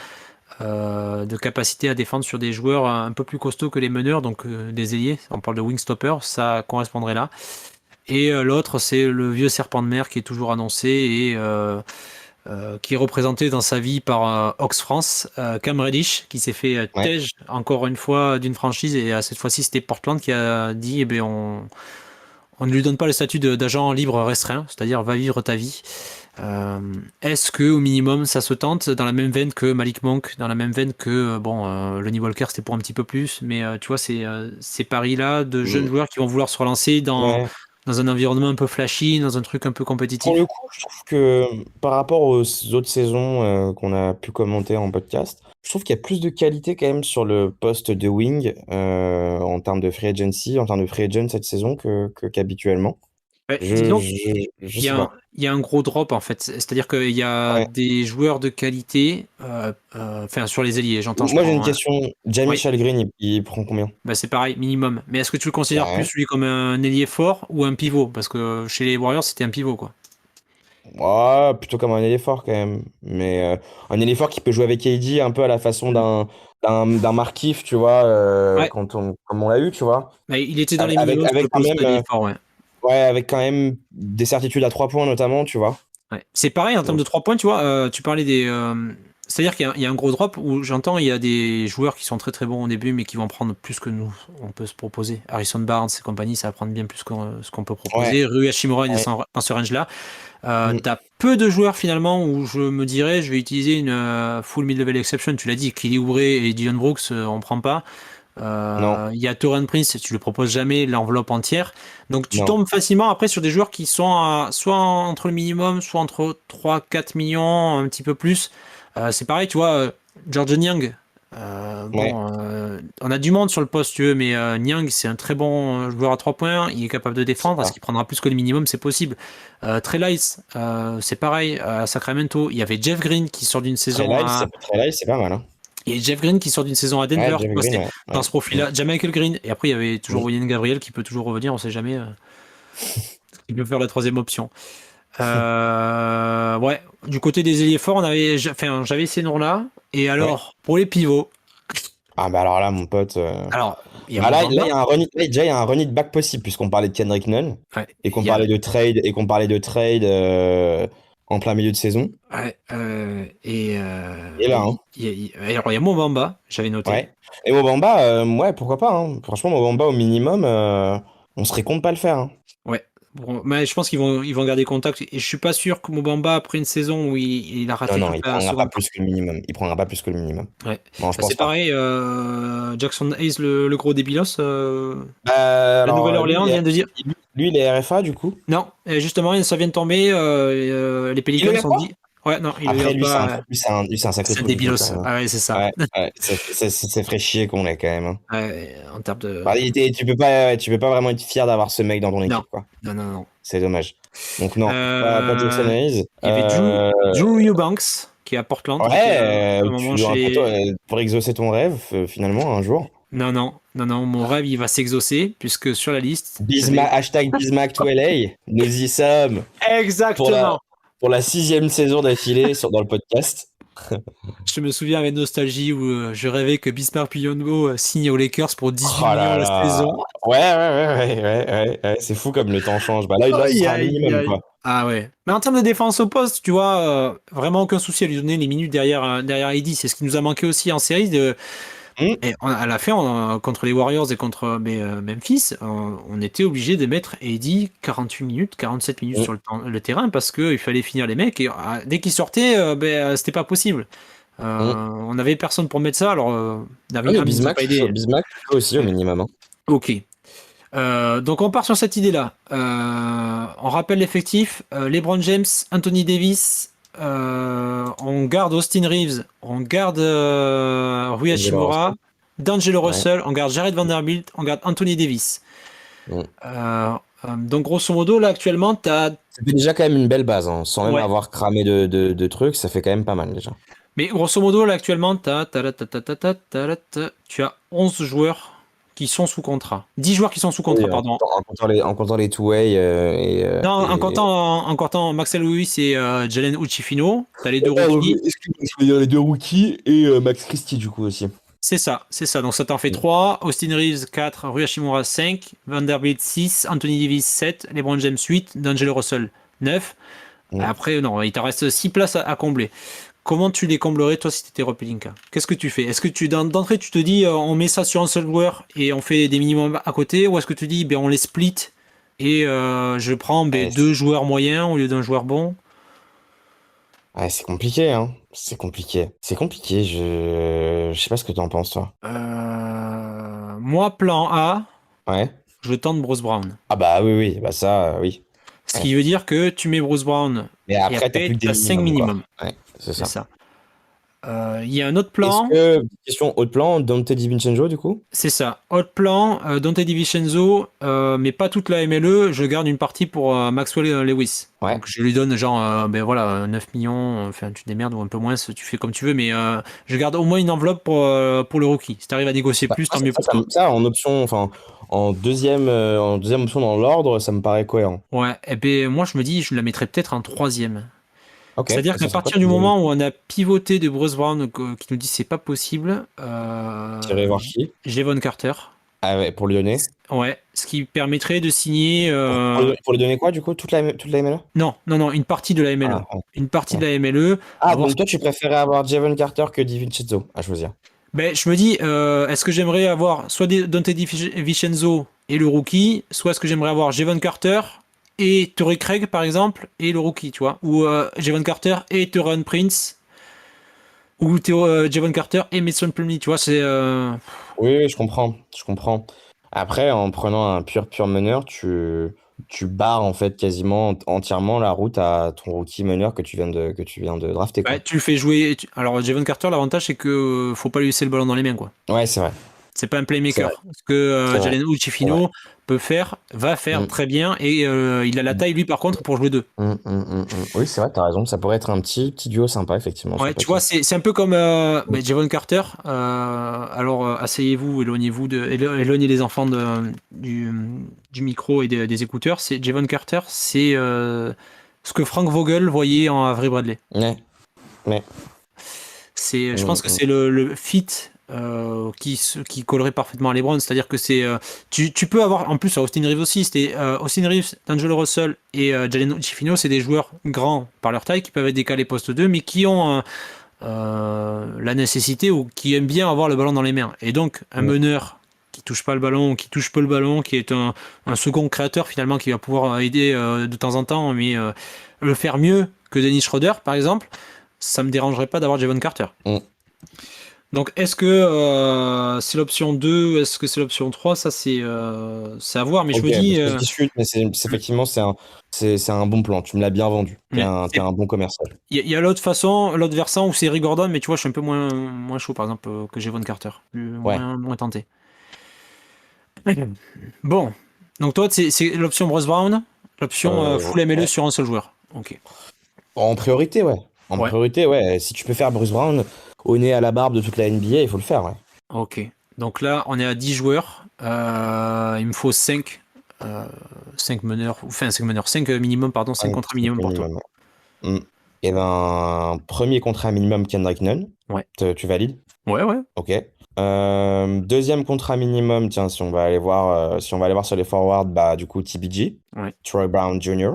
de capacité à défendre sur des joueurs un peu plus costauds que les meneurs, donc des ailiers. On parle de wingstopper, ça correspondrait là. Et l'autre, c'est le vieux serpent de mer qui est toujours annoncé et qui est représenté dans sa vie par Ox France, Cam Reddish, qui s'est fait Ouais. tège encore une fois d'une franchise. Et cette fois-ci, c'était Portland qui a dit eh ben, on ne lui donne pas le statut d'agent libre restreint, c'est-à-dire va vivre ta vie. Est-ce que au minimum ça se tente dans la même veine que Malik Monk, dans la même veine que Lonnie Walker, c'était pour un petit peu plus, mais tu vois ces paris-là de jeunes Mm. joueurs qui vont vouloir se relancer Ouais. dans un environnement un peu flashy, dans un truc un peu Pour le compétitif. coup, je trouve que par rapport aux autres saisons qu'on a pu commenter en podcast, je trouve qu'il y a plus de qualité quand même sur le poste de wing en termes de free agency, en termes de free agent cette saison qu'habituellement. Ouais, disons Je Il y sais a pas. il y a un gros drop en fait, c'est-à-dire qu'il y a Ouais. des joueurs de qualité, enfin sur les ailiers, j'entends, je Moi j'ai une prends, hein. question. Jamie Oui, Chalgreen, il prend combien? bah c'est pareil, minimum. Mais est-ce que tu le considères Ouais. plus lui comme un ailier fort ou un pivot? Parce que chez les Warriors, c'était un pivot, quoi. Ouais, plutôt comme un éléphant quand même. Mais un éléphant qui peut jouer avec KD un peu à la façon d'un d'un Markieff, tu vois, Ouais, comme on l'a eu, tu vois. mais il était dans les Avec, minimums sur le avec quand poste même, d'effort, ouais. ouais, avec quand même des certitudes à 3 points notamment, tu vois. Ouais. C'est pareil en termes Donc, de 3 points, tu vois, tu parlais des. C'est-à-dire qu'il y a un gros drop où j'entends il y a des joueurs qui sont très très bons au début, mais qui vont prendre plus que nous, on peut se proposer. Harrison Barnes et compagnie, ça va prendre bien plus que ce qu'on peut ouais, proposer. Rui Hachimura est ouais. dans ce range-là. Mm. T'as peu de joueurs finalement où je me dirais je vais utiliser une full mid-level exception. Tu l'as dit, Kelly Oubre et Dylan Brooks, on prend pas. Non, Il y a Taurean Prince, tu lui proposes jamais l'enveloppe entière. Donc tu non. tombes facilement après sur des joueurs qui sont soit entre le minimum, soit entre 3-4 millions, un petit peu plus. C'est pareil, tu vois, George Niang. Ouais, On a du monde sur le poste, si tu veux, mais Niang, c'est un très bon joueur à 3 points. Il est capable de c'est défendre. Est-ce ça. qu'il prendra plus que le minimum? C'est possible. Trey Lyles, c'est pareil. À Sacramento, il y avait Jeff Green qui sort d'une saison à Très live, c'est pas mal, hein. et Jeff Green qui sort d'une saison à Ouais, Denver, tu Jeff vois, Green, c'était ouais. dans Ouais. ce profil-là. Michael Green, et après il y avait toujours Mm. William Gabriel qui peut toujours revenir, on sait jamais, qui peut faire la troisième option. Ouais, du côté des ailiers forts, j'avais ces noms-là. Et Ouais. alors, pour les pivots, Ah bah alors là, mon pote. alors, il y a Bah là, Mobamba, il y a un running, là, déjà, il y a un running back possible, puisqu'on parlait de Kendrick Nunn ouais, et il qu'on y a, parlait de trade en plein milieu de saison. ouais, Et là, hein. alors, il y a Mobamba, j'avais noté. Ouais. Et Mobamba, ouais, pourquoi pas, hein. Franchement, Mobamba au minimum, on serait con de pas le faire, hein. Ouais. Bon, mais je pense qu'ils vont garder contact. Et je suis pas sûr que Mobamba, après une saison où il a Non, raté non, toute il la prendra pas seconde. plus que le minimum. Il prendra pas plus que le minimum. Ouais. Non, je Bah, c'est pense pas. pareil, Jackson Hayes, le gros débilos, la Alors, Nouvelle-Orléans vient de dire. lui, il est RFA, du coup. Non, justement, ça vient de tomber. Les Il le Pelicans met ont pas? dit. Ouais, non, il le Après, garde pas. lui, c'est un sacré C'est un trou du cul, quand débilos. même, hein. Ah ouais, c'est ça. Ouais, ouais, ça ferait chier qu'on l'ait, quand même, hein. Ouais, en termes de. Bah, tu peux pas vraiment être fier d'avoir ce mec dans ton Non, équipe, quoi. non, non, non. C'est dommage. Donc, non, pas Jackson Euh, Hayes. Il y avait Drew Eubanks, qui est à Portland, qui était Ouais, un moment tu chez dois les. pour exaucer ton rêve, finalement, un jour. Non, non, non, non, mon rêve, il va s'exaucer, puisque sur la liste, Bismack, hashtag Bismack to LA. Nous y sommes pour la, Exactement. pour la 6e saison d'affilée dans le podcast. Je me souviens avec nostalgie où je rêvais que Bismarck Piongo signe aux Lakers pour 18 Oh millions là la là. saison. Ouais, ouais, ouais, ouais, ouais, ouais, ouais. C'est fou comme le temps change. Bah là, ce Aïe, sera un aïe, minimum, aïe. quoi. Ah ouais. Mais en termes de défense au poste, tu vois, vraiment aucun souci à lui donner les minutes derrière AD. C'est ce qui nous a manqué aussi en série. Hmm. Et à la fin, contre les Warriors et contre Memphis, on était obligé de mettre AD 48 minutes, 47 minutes Hmm. sur le terrain parce qu'il fallait finir les mecs. Et dès qu'ils sortaient, c'était pas possible. Hmm. On avait personne pour mettre ça. Alors, Ah, Darvin mais Ham nous a pas aidé. Bismack aussi au Ouais. minimum, hein. Ok. Donc on part sur cette idée-là. On rappelle l'effectif. LeBron James, Anthony Davis. On garde Austin Reeves. On garde Rui Angelo Hachimura. Russell. D'Angelo Ouais. Russell. On garde Jared Vanderbilt. On garde Anthony Davis. Hmm. Donc grosso modo, là actuellement, t'as. Ça fait déjà quand même une belle base, hein. Sans même Ouais. avoir cramé de trucs, ça fait quand même pas mal déjà. Mais grosso modo, là actuellement, tu as 11 joueurs qui sont sous contrat. 10 joueurs qui sont sous Oui, contrat, pardon. en comptant les two-way Non, en comptant Maxel Lewis et Jalen Uchifino, t'as les deux rookies. Excuse-moi, je veux dire les deux rookies et Max Christie du coup aussi. C'est ça, c'est ça. Donc ça t'en fait Mm. 3. Austin Reeves 4, Rui Hachimura 5, Vanderbilt 6, Anthony Davis 7, LeBron James 8, D'Angelo Russell 9. Mm. Après, non, il t'en reste 6 places à combler. Comment tu les comblerais, toi, si t'étais Rob Pelinka? Qu'est-ce que tu fais? Est-ce que d'entrée, tu te dis, on met ça sur un seul joueur et on fait des minimums à côté? Ou est-ce que tu dis, ben, on les split et je prends Ouais, deux joueurs moyens au lieu d'un joueur bon? ouais, c'est compliqué, hein. C'est compliqué. C'est compliqué. Je sais pas ce que t'en penses, toi. Moi, plan A, Ouais. je tente Bruce Brown. Ah bah oui, oui, bah ça, oui. Ce Ouais. qui veut dire que tu mets Bruce Brown Mais et après, t'as après, plus que tu des as 5 minimums, quoi. minimums. Ouais, c'est C'est ça. ça. Il y a un autre Est-ce plan. que, question haut de plan, Dante DiVincenzo, du coup? C'est ça. Autre plan, Dante DiVincenzo, mais pas toute la MLE. Je garde une partie pour Maxwell Lewis. Ouais. Donc je lui donne genre, ben voilà, 9 millions. Enfin, tu te démerdes ou un peu moins, tu fais comme tu veux. Mais je garde au moins une enveloppe pour le rookie. Si tu arrives à négocier plus, tant mieux pour toi. Ça, en option, enfin, en deuxième option dans l'ordre, ça me paraît cohérent. Ouais. Et ben moi, je me dis, je la mettrais peut-être en troisième. Ok, C'est-à-dire et qu'à ça serait quoi partir du ton moment où on a pivoté de Bruce Brown qui nous dit c'est pas possible, tirer voir qui? Javon Carter. Ah ouais, pour lui donner? Ouais, ce qui permettrait de signer. Pour lui donner quoi, du coup? Toute la MLE? Non, non, non, une partie de la MLE. Ah, ouais. Une partie de Ouais. la MLE. Ah, Avoir... donc toi, tu préférais avoir Javon Carter que Di Vincenzo à choisir. Ben, je me dis, est-ce que j'aimerais avoir soit Dante Vincenzo et le rookie, soit est-ce que j'aimerais avoir Javon Carter et Torrey Craig, par exemple, et le rookie, tu vois? Ou Javon Carter et Taurean Prince, ou Javon Carter et Mason Plumlee, tu vois? C'est. Oui, oui, je comprends. Je comprends. Après, en prenant un pur meneur, tu barres en fait quasiment entièrement la route à ton rookie meneur que tu viens de drafter, Ouais, quoi. tu le fais jouer. Alors, Javon Carter, l'avantage, c'est que faut pas lui laisser le ballon dans les mains, quoi. Ouais, c'est vrai. C'est pas un C'est vrai. playmaker. Ce que C'est vrai. Jalen C'est vrai. Uchifino va faire Mm, très bien. Et il a la taille, lui, par contre, pour jouer deux. Oui, c'est vrai, t'as raison. Ça pourrait être un petit duo sympa, effectivement, sur Ouais, le tu vois, papier. c'est un peu comme Mm. Javon Carter. Alors, asseyez-vous, éloignez les enfants du micro et des écouteurs. C'est Javon Carter, c'est ce que Frank Vogel voyait en Avery Bradley. Ouais, ouais. Je pense que c'est le fit qui collerait parfaitement à LeBron. C'est-à-dire que tu peux avoir, en plus, à Austin Reeves aussi, c'était Austin Reeves, D'Angelo Russell et Jalen Uchifino, c'est des joueurs grands par leur taille qui peuvent être décalés poste 2, mais qui ont la nécessité ou qui aiment bien avoir le ballon dans les mains. Et donc, un Mm. meneur qui touche pas le ballon, qui touche peu le ballon, qui est un second créateur finalement, qui va pouvoir aider de temps en temps, mais le faire mieux que Dennis Schroeder, par exemple, ça me dérangerait pas d'avoir Javon Carter. Mm. Donc, est-ce que c'est l'option 2, est-ce que c'est l'option 3? Ça, c'est à voir, mais je Ok, me bah, dis. je discute, mais effectivement, c'est un bon plan. Tu me l'as bien vendu. T'es un bon commercial. Il y a l'autre versant où c'est Eric Gordon, mais tu vois, je suis un peu moins chaud, par exemple, que Javon Carter. Ouais. Moins tenté. Bon, donc toi, c'est l'option Bruce Brown, l'option full MLE Ouais. sur un seul joueur. Ok. En priorité, ouais. En Ouais. priorité, ouais. Si tu peux faire Bruce Brown au nez à la barbe de toute la NBA, il faut le faire, ouais. Ok. Donc là, on est à 10 joueurs. Il me faut 5 meneurs, enfin 5 meneurs, 5 minimum, pardon, 5 contrats Cinq minimum pour toi. minimum. Mm. Et ben, premier contrat minimum Kendrick Nunn. Ouais. Tu valides? Ouais, ouais. Ok. Deuxième contrat minimum, tiens, si on va aller voir sur les forwards, bah du coup TBG, Ouais. Troy Brown Jr.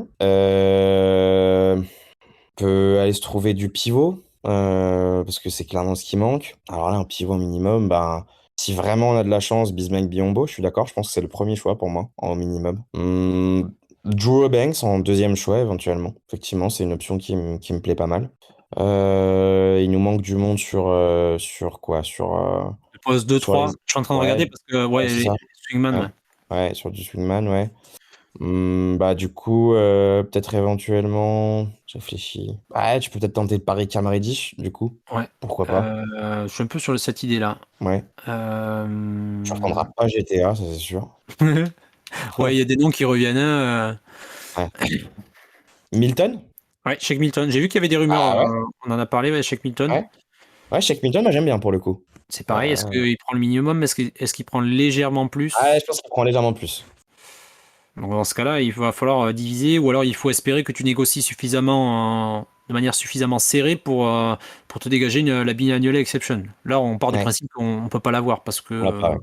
Peut aller se trouver du pivot, parce que c'est clairement ce qui manque. Alors là, un pivot minimum, bah si vraiment on a de la chance, Bismack Biyombo, je suis d'accord, je pense que c'est le premier choix pour moi, en minimum. Drew Eubanks en deuxième choix, éventuellement. Effectivement, c'est une option qui me plaît pas mal. Il nous manque du monde sur quoi? Je pose deux Sur les. trois. Je suis en train de regarder Ouais, parce que, ouais, ouais, c'est les ça. Swingman, Ouais, ouais. ouais, sur du swingman, ouais. Bah, du coup, peut-être éventuellement. Je réfléchis. Ouais, tu peux peut-être tenter de pari Cam Reddish, du coup. Ouais. Pourquoi pas? Je suis un peu sur cette idée-là. Ouais. Tu Euh, reprendras pas GTA, ça c'est sûr. Ouais, il y a des noms qui reviennent, hein. Ouais. Milton? Ouais, Shake Milton. J'ai vu qu'il y avait des rumeurs, Ah ouais? on en a parlé, ouais, Shake Milton. Ouais. Ouais, Shake Milton, moi j'aime bien pour le coup. C'est pareil, est-ce Euh, qu'il prend le minimum? Est-ce qu'il prend légèrement Ouais, plus? je pense qu'il prend légèrement plus. Donc dans ce cas-là, il va falloir diviser, ou alors il faut espérer que tu négocies de manière suffisamment serrée pour te dégager la biannual exception. Là, on part du Ouais, principe qu'on ne peut pas l'avoir parce que. on l'a pas. Ouais.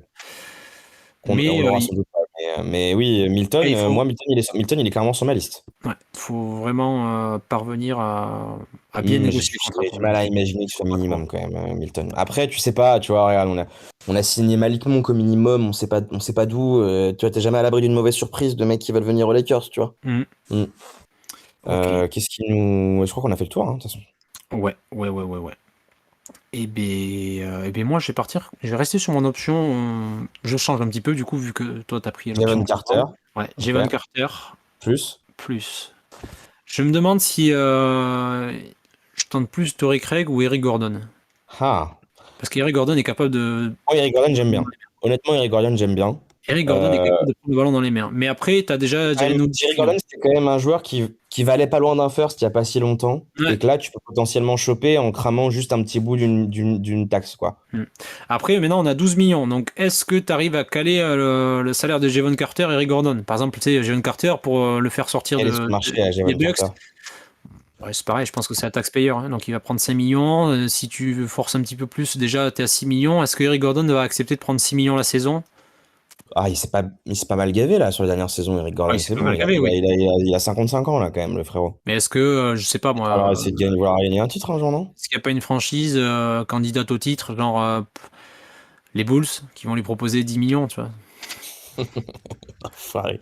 On Mais l'aura sans doute pas. Mais oui, ouais, Milton, il faut, moi, Milton, il est clairement sur ma liste. ouais, faut vraiment parvenir à bien J'ai négocier le contrat j'ai pour du lui. mal à imaginer que ce soit Pas trop. minimum quand même, Milton. Après, tu sais pas, tu vois, regarde, on a signé Malik Monk au minimum, on sait pas d'où. Tu vois, t'es jamais à l'abri d'une mauvaise surprise de mecs qui veulent venir aux Lakers, tu vois. Mhm. Mm. Ok. Qu'est-ce qui nous. Je crois qu'on a fait le tour, hein, de toute façon. Ouais, ouais, ouais, ouais, ouais. Et ben moi, je vais partir. Je vais rester sur mon option. Je change un petit peu, du coup, vu que toi, t'as pris l'option Jalen Bruce Brown. Carter, Ouais, ok. Javon Carter, Plus. plus. Je me demande si je tente plus Torrey Craig ou Eric Gordon. Ah. Parce qu'Eric Gordon est capable de. Moi, Eric Gordon, j'aime bien. Honnêtement, Eric Gordon, j'aime bien. Eric Gordon est Euh, capable de prendre le ballon dans les mains. Mais après, t'as déjà Quand Jalen même, Eric Gordon, Hood-Schifino. c'était quand même un joueur qui valait pas loin d'un first il y a pas si longtemps. Ouais. Et que là, tu peux potentiellement choper en cramant juste un petit bout d'une taxe, quoi. Mm. Après, maintenant, on a 12 millions. Donc, est-ce que tu arrives à caler le salaire de Javon Carter et Eric Gordon? Par exemple, tu sais, Javon Carter, pour le faire sortir Elle est sur le marché à des Jalen Bucks, Carter. Ouais, c'est pareil, je pense que c'est la taxpayer, hein, donc il va prendre 5 millions. Si tu forces un petit peu plus, déjà tu es à 6 millions. Est-ce que Eric Gordon va accepter de prendre 6 millions la saison? Ah, il s'est pas mal gavé là sur les dernières saisons, Eric Ouais, il Gordon, s'est c'est pas bon, mal gavé, oui. il a 55 ans là quand même, le frérot. Mais est-ce que, je sais pas Il va falloir moi, essayer de gagner, vouloir gagner un titre un jour, non? est-ce qu'il n'y a pas une franchise candidate au titre, genre les Bulls, qui vont lui proposer 10 millions, tu vois? Enfoiré.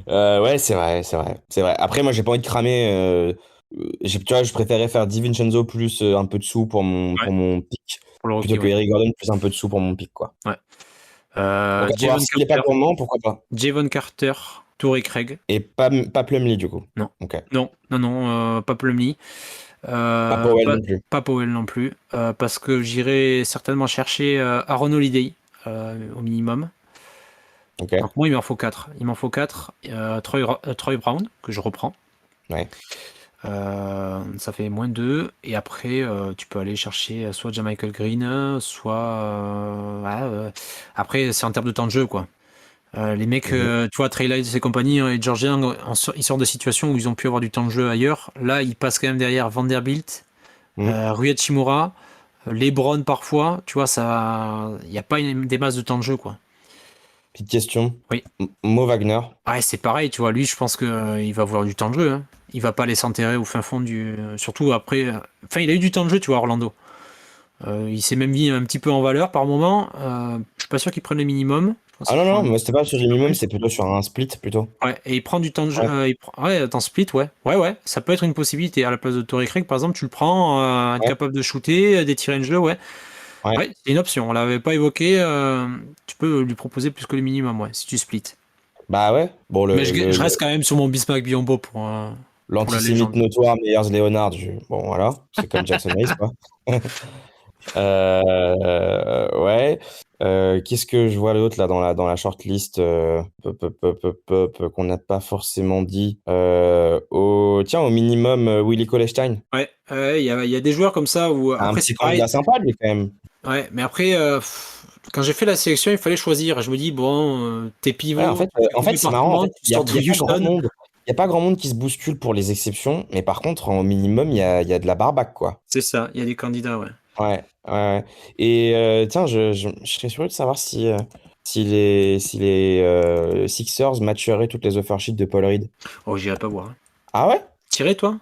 Ouais, c'est vrai. Après, moi, j'ai pas envie de cramer. Tu vois, je préférais faire DiVincenzo plus un peu de sous Ouais, pour mon pick, pour le plutôt rookie, que ouais. Eric Gordon plus un peu de sous pour mon pick, quoi. Ouais. Donc, à voir Javon s'il est pas Carter, gourmand, pourquoi pas. Javon Carter, Torrey Craig. Et pas Plumlee, du coup. Non, Ok. non, non, non, pas Plumlee. Pas Powell Pas, non plus. pas Powell non plus, parce que j'irai certainement chercher Aaron Holiday au minimum. Ok. Donc moi, il m'en faut 4. Il m'en faut 4. Troy Brown, que je reprends. Ouais. Ça fait moins 2. Et après, tu peux aller chercher soit Jamichael Green, soit... après, c'est en termes de temps de jeu, quoi. Les mecs, Mhm. tu vois, Trey Lyles et compagnie, et George Young, ils sortent de situations où ils ont pu avoir du temps de jeu ailleurs. Là, ils passent quand même derrière Vanderbilt, Mhm. Rui Hachimura, LeBron parfois. Tu vois, ça, il n'y a pas des masses de temps de jeu, quoi. Petite question. Oui. Mo Wagner. Ouais, c'est pareil, tu vois. Lui, je pense que il va avoir du temps de jeu, hein. Il va pas aller s'enterrer au fin fond du. Surtout après. Enfin, il a eu du temps de jeu, tu vois, Orlando. Il s'est même mis un petit peu en valeur par moment. Je suis pas sûr qu'il prenne le minimum. Je pense Ah qu'il non, prend non, un moi, c'était pas sur le petit peu minimum, plus. c'était plutôt sur un split, plutôt. Ouais, et il prend du temps de jeu. Ouais. Ouais, dans split, ouais. Ouais, ouais, ça peut être une possibilité. À la place de Torrey Craig, par exemple, tu le prends, être Ouais. capable de shooter, d'étirer le jeu, ouais. Ouais. Ouais, c'est une option. On l'avait pas évoqué. Tu peux lui proposer plus que le minimum, ouais, si tu splits. Bah ouais. Bon, Mais je reste quand même sur mon Bismack Biombo pour la l'antisémite légende. notoire Meyers Leonard, bon voilà, c'est comme Jackson Hayes, quoi. Ouais. Qu'est-ce que je vois l'autre là dans la shortlist qu'on n'a pas forcément dit. Tiens, au minimum, Willy Cauley-Stein. Ouais, il y a des joueurs comme ça où Un après petit c'est pareil. candidat sympa, lui, quand même. Ouais, mais après, quand j'ai fait la sélection, il fallait choisir. Je me dis, bon, t'es Ouais, pivot, tu fais en coupe fait c'est marrant. En département, fait, tu sors de il y a pas grand Houston. monde. Il y a pas grand monde qui se bouscule pour les exceptions, mais par contre, au minimum, il y a de la barbaque, quoi. C'est ça, il y a des candidats, ouais. Ouais, ouais, ouais. Et tiens, je serais curieux de savoir si les Sixers matcheraient toutes les offer sheets de Paul Reed. Oh, j'irai pas voir, hein. Ah ouais? Tiré, toi?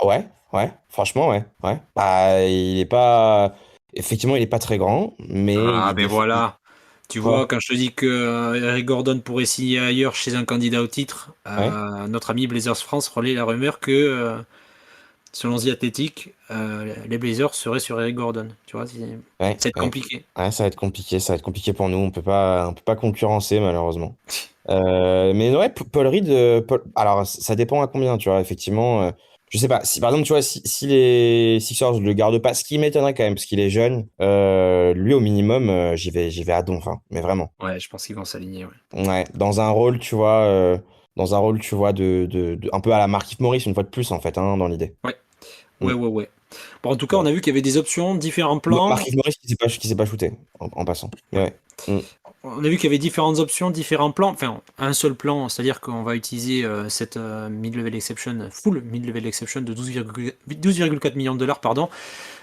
Ouais, ouais, franchement, ouais, ouais. Bah, il est pas. Effectivement, il est pas très grand, mais Ah, il ben défend. voilà. Tu vois, Quoi? quand je te dis que Eric Gordon pourrait signer ailleurs chez un candidat au titre, Ouais, notre ami Blazers France relaie la rumeur que, selon The Athletic, les Blazers seraient sur Eric Gordon. Tu vois, ouais, c'est ouais. compliqué. Ouais, ça va être compliqué pour nous. On peut pas concurrencer, malheureusement. Mais ouais, Paul Reed, alors ça dépend à combien, tu vois, effectivement. Je sais pas, si par exemple, tu vois, si les Sixers le gardent pas, ce qui m'étonnerait quand même, parce qu'il est jeune, lui au minimum, j'y vais à donf, hein, mais vraiment. Ouais, je pense qu'ils vont s'aligner, ouais. Ouais, dans un rôle, tu vois, un peu à la Markieff Morris, une fois de plus, en fait, hein, dans l'idée. Ouais, Mm. ouais, ouais, ouais. Bon, en tout cas, on Bon. a vu qu'il y avait des options, différents plans. Markieff Morris qui s'est pas shooté, en passant. Mais Ouais. ouais. Mm. On a vu qu'il y avait différentes options, différents plans. Enfin, un seul plan, c'est-à-dire qu'on va utiliser cette mid-level exception, full mid-level exception de 12,4 millions de dollars, pardon,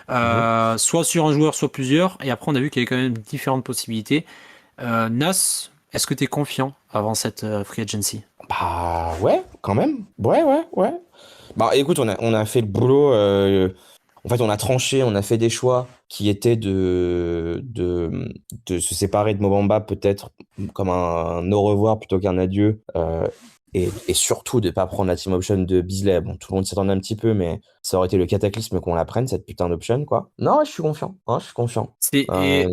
Mhm. soit sur un joueur, soit plusieurs. Et après, on a vu qu'il y avait quand même différentes possibilités. Nas, est-ce que tu es confiant avant cette free agency? Bah ouais, quand même. Ouais, ouais, ouais. Bah écoute, on a fait le boulot. En fait, on a tranché, on a fait des choix qui étaient de se séparer de Mobamba peut-être comme un au revoir plutôt qu'un adieu. Et surtout de pas prendre la team option de Beasley. Bon, tout le monde s'attendait un petit peu, mais ça aurait été le cataclysme qu'on la prenne, cette putain d'option, quoi. Non, ouais, je suis confiant. Ouais, je suis confiant. C'est, Euh, et,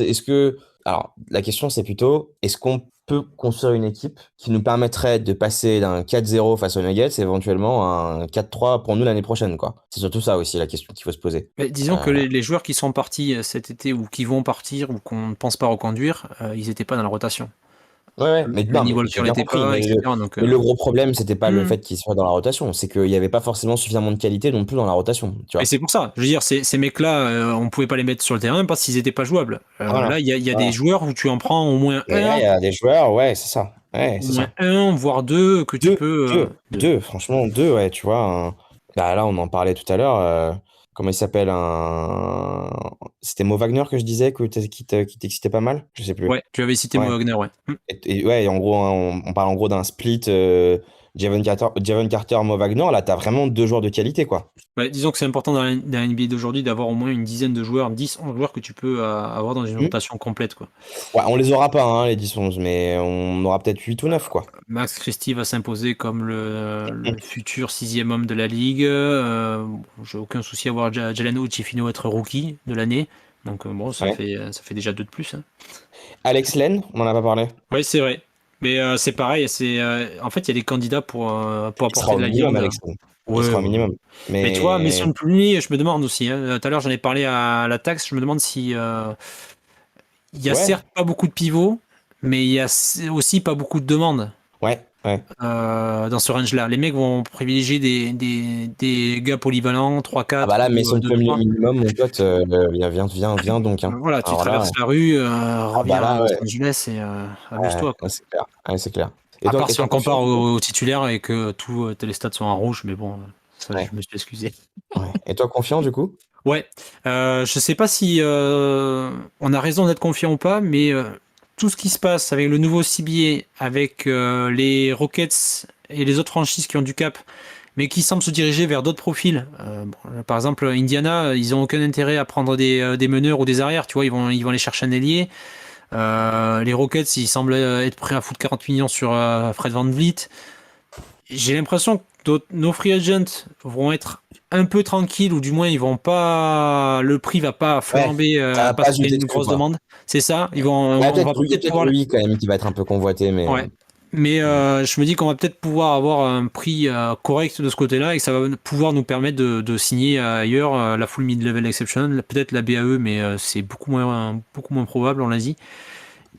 est-ce que, alors, la question c'est plutôt, est-ce qu'on peut construire une équipe qui nous permettrait de passer d'un 4-0 face aux Nuggets éventuellement à un 4-3 pour nous l'année prochaine, quoi. C'est surtout ça aussi la question qu'il faut se poser. mais disons que Euh, les joueurs qui sont partis cet été ou qui vont partir ou qu'on ne pense pas reconduire, ils n'étaient pas dans la rotation. ouais, ouais, mais non, Lenny mais j'ai Walker bien l'était compris. pas, etc. Donc, Mais le gros problème, c'était pas le hmm. fait qu'il soit dans la rotation, c'est qu'il n'y avait pas forcément suffisamment de qualité non plus dans la rotation, tu Et vois. c'est pour ça, je veux dire, ces mecs-là, on pouvait pas les mettre sur le terrain parce qu'ils étaient pas jouables. Voilà. Là, il y a des Voilà. joueurs où tu en prends Et là, il y a des joueurs, ouais, c'est ça. Ouais, c'est ça. voire deux que tu peux. Deux. Franchement, deux, ouais, tu vois. Bah, là, on en parlait tout à l'heure. Comment il s'appelle C'était Mo Wagner que je disais qui t'excitait pas mal? Je sais plus. Ouais, tu avais cité Mo Ouais. Wagner, ouais. Ouais, et en gros, hein, on parle en gros d'un split Jevon Carter, Mo Wagner. Là, t'as vraiment deux joueurs de qualité, quoi. Ouais, disons que c'est important dans la NBA d'aujourd'hui d'avoir au moins une dizaine de joueurs, 10, 11 joueurs que tu peux avoir dans une Hmm. rotation complète, quoi. Ouais, on les aura pas, hein, les 10-11, mais on aura peut-être 8 ou 9, quoi. Max Christie va s'imposer comme le futur sixième homme de la ligue. J'ai aucun souci à voir Jalen Hood-Schifino être rookie de l'année. Donc bon, Ouais. ça fait déjà deux de plus, hein. Alex Len, on en a pas parlé. Oui, c'est vrai. Mais c'est pareil, en fait, il y a des candidats pour Il sera apporter au de la minimum, viande. Alex Len. Il Ouais, sera au ouais, ouais. minimum. Mais tu vois, Mais Mason Plumlee, je me demande aussi, hein. Tout à l'heure, j'en ai parlé à la taxe. Je me demande si il y a ouais, certes pas beaucoup de pivots, mais il y a aussi pas beaucoup de demandes ouais. dans ce range-là. Les mecs vont privilégier des gars polyvalents, Ah bah 3-4 là, ou Mason Plumlee 2-3. minimum, mon pote, viens donc, hein. Voilà, tu Alors là, traverses la rue, ah bah reviens à là, Los ouais, Angeles et ouais, amuse-toi, quoi. ouais, c'est clair. Ouais, c'est clair. À part Et si toi on confiant compare du coup? aux titulaires et que tous les stats sont en rouge, mais bon, ça, je Ouais, me suis excusé. ouais. Et toi confiant du coup? Ouais, je sais pas si on a raison d'être confiant ou pas, mais tout ce qui se passe avec le nouveau CBA, avec les Rockets et les autres franchises qui ont du cap, mais qui semblent se diriger vers d'autres profils. Par exemple, Indiana, ils ont aucun intérêt à prendre des meneurs ou des arrières, tu vois, ils vont aller chercher un ailier. Les Rockets, ils semblent être prêts à foutre 40 millions sur Fred VanVleet. J'ai l'impression que nos free agents vont être un peu tranquilles, ou du moins ils vont pas, le prix va pas Ouais, flamber ça va parce pas qu'il y a jeter une dessus grosse quoi. demande. C'est ça. Ouais, On va il y a peut-être peut-être pouvoir, lui quand même qui va être un peu convoité, mais ouais. Mais je me dis qu'on va peut-être pouvoir avoir un prix correct de ce côté-là et que ça va pouvoir nous permettre de signer ailleurs la full mid-level exception, peut-être la BAE, mais c'est beaucoup moins probable, on l'a dit.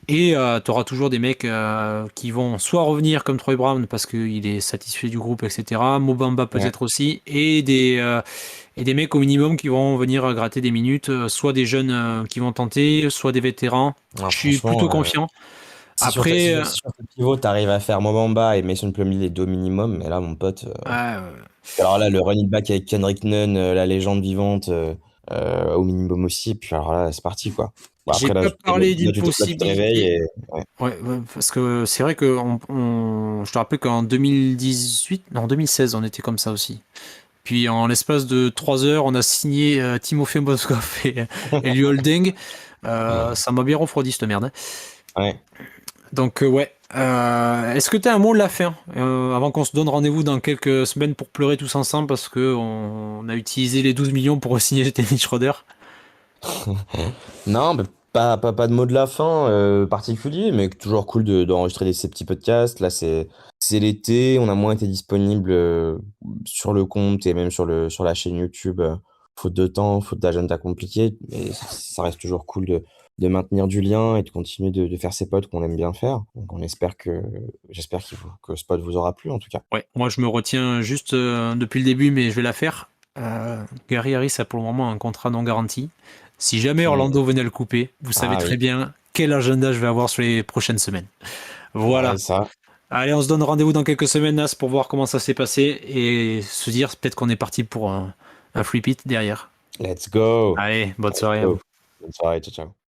Et tu auras toujours des mecs qui vont soit revenir comme Troy Brown parce qu'il est satisfait du groupe, etc. Mobamba ouais. peut-être aussi. Et des mecs au minimum qui vont venir gratter des minutes, soit des jeunes qui vont tenter, soit des vétérans. Non, Je suis plutôt franchement, confiant. si sur, Après, si sur tes pivots, t'arrives à faire Mobamba et Mason Plumlee les deux minimum, mais là, mon pote, euh, alors là, le running back avec Kendrick Nunn, la légende vivante, au minimum aussi, puis alors là, c'est parti, quoi. Bon, j'ai après, là, pas parlé d'une là, tu te réveilles possibilité. et... Ouais. Ouais, ouais, parce que c'est vrai que je te rappelle qu'en 2018, non, en 2016, on était comme ça aussi. Puis en l'espace de 3 heures, on a signé Timofey Mozgov et Liu Holding. Ça m'a bien refroidi cette merde, hein. Ouais. Donc ouais. Est-ce que tu as un mot de la fin avant qu'on se donne rendez-vous dans quelques semaines pour pleurer tous ensemble parce que on a utilisé les 12 millions pour signer Dennis Schroeder? Non, mais pas de mot de la fin particulier, mais toujours cool d'enregistrer ces petits podcasts. Là, c'est l'été, on a moins été disponible sur le compte et même sur la chaîne YouTube, faute de temps, faute d'agenda compliqué, mais ça reste toujours cool de maintenir du lien et de continuer de faire ces pods qu'on aime bien faire. Donc, j'espère que ce pod vous aura plu en tout cas. Ouais, moi je me retiens juste depuis le début, mais je vais la faire. Gary Harris a pour le moment un contrat non garanti. Si jamais Hmm. Orlando venait le couper, vous savez Ah très oui, bien quel agenda je vais avoir sur les prochaines semaines. ouais, Voilà. ça. Allez, on se donne rendez-vous dans quelques semaines, Nas, pour voir comment ça s'est passé et se dire peut-être qu'on est parti pour un flip it derrière. Let's go. Allez, bonne Let's soirée à go. vous. Bonne soirée, ciao, ciao.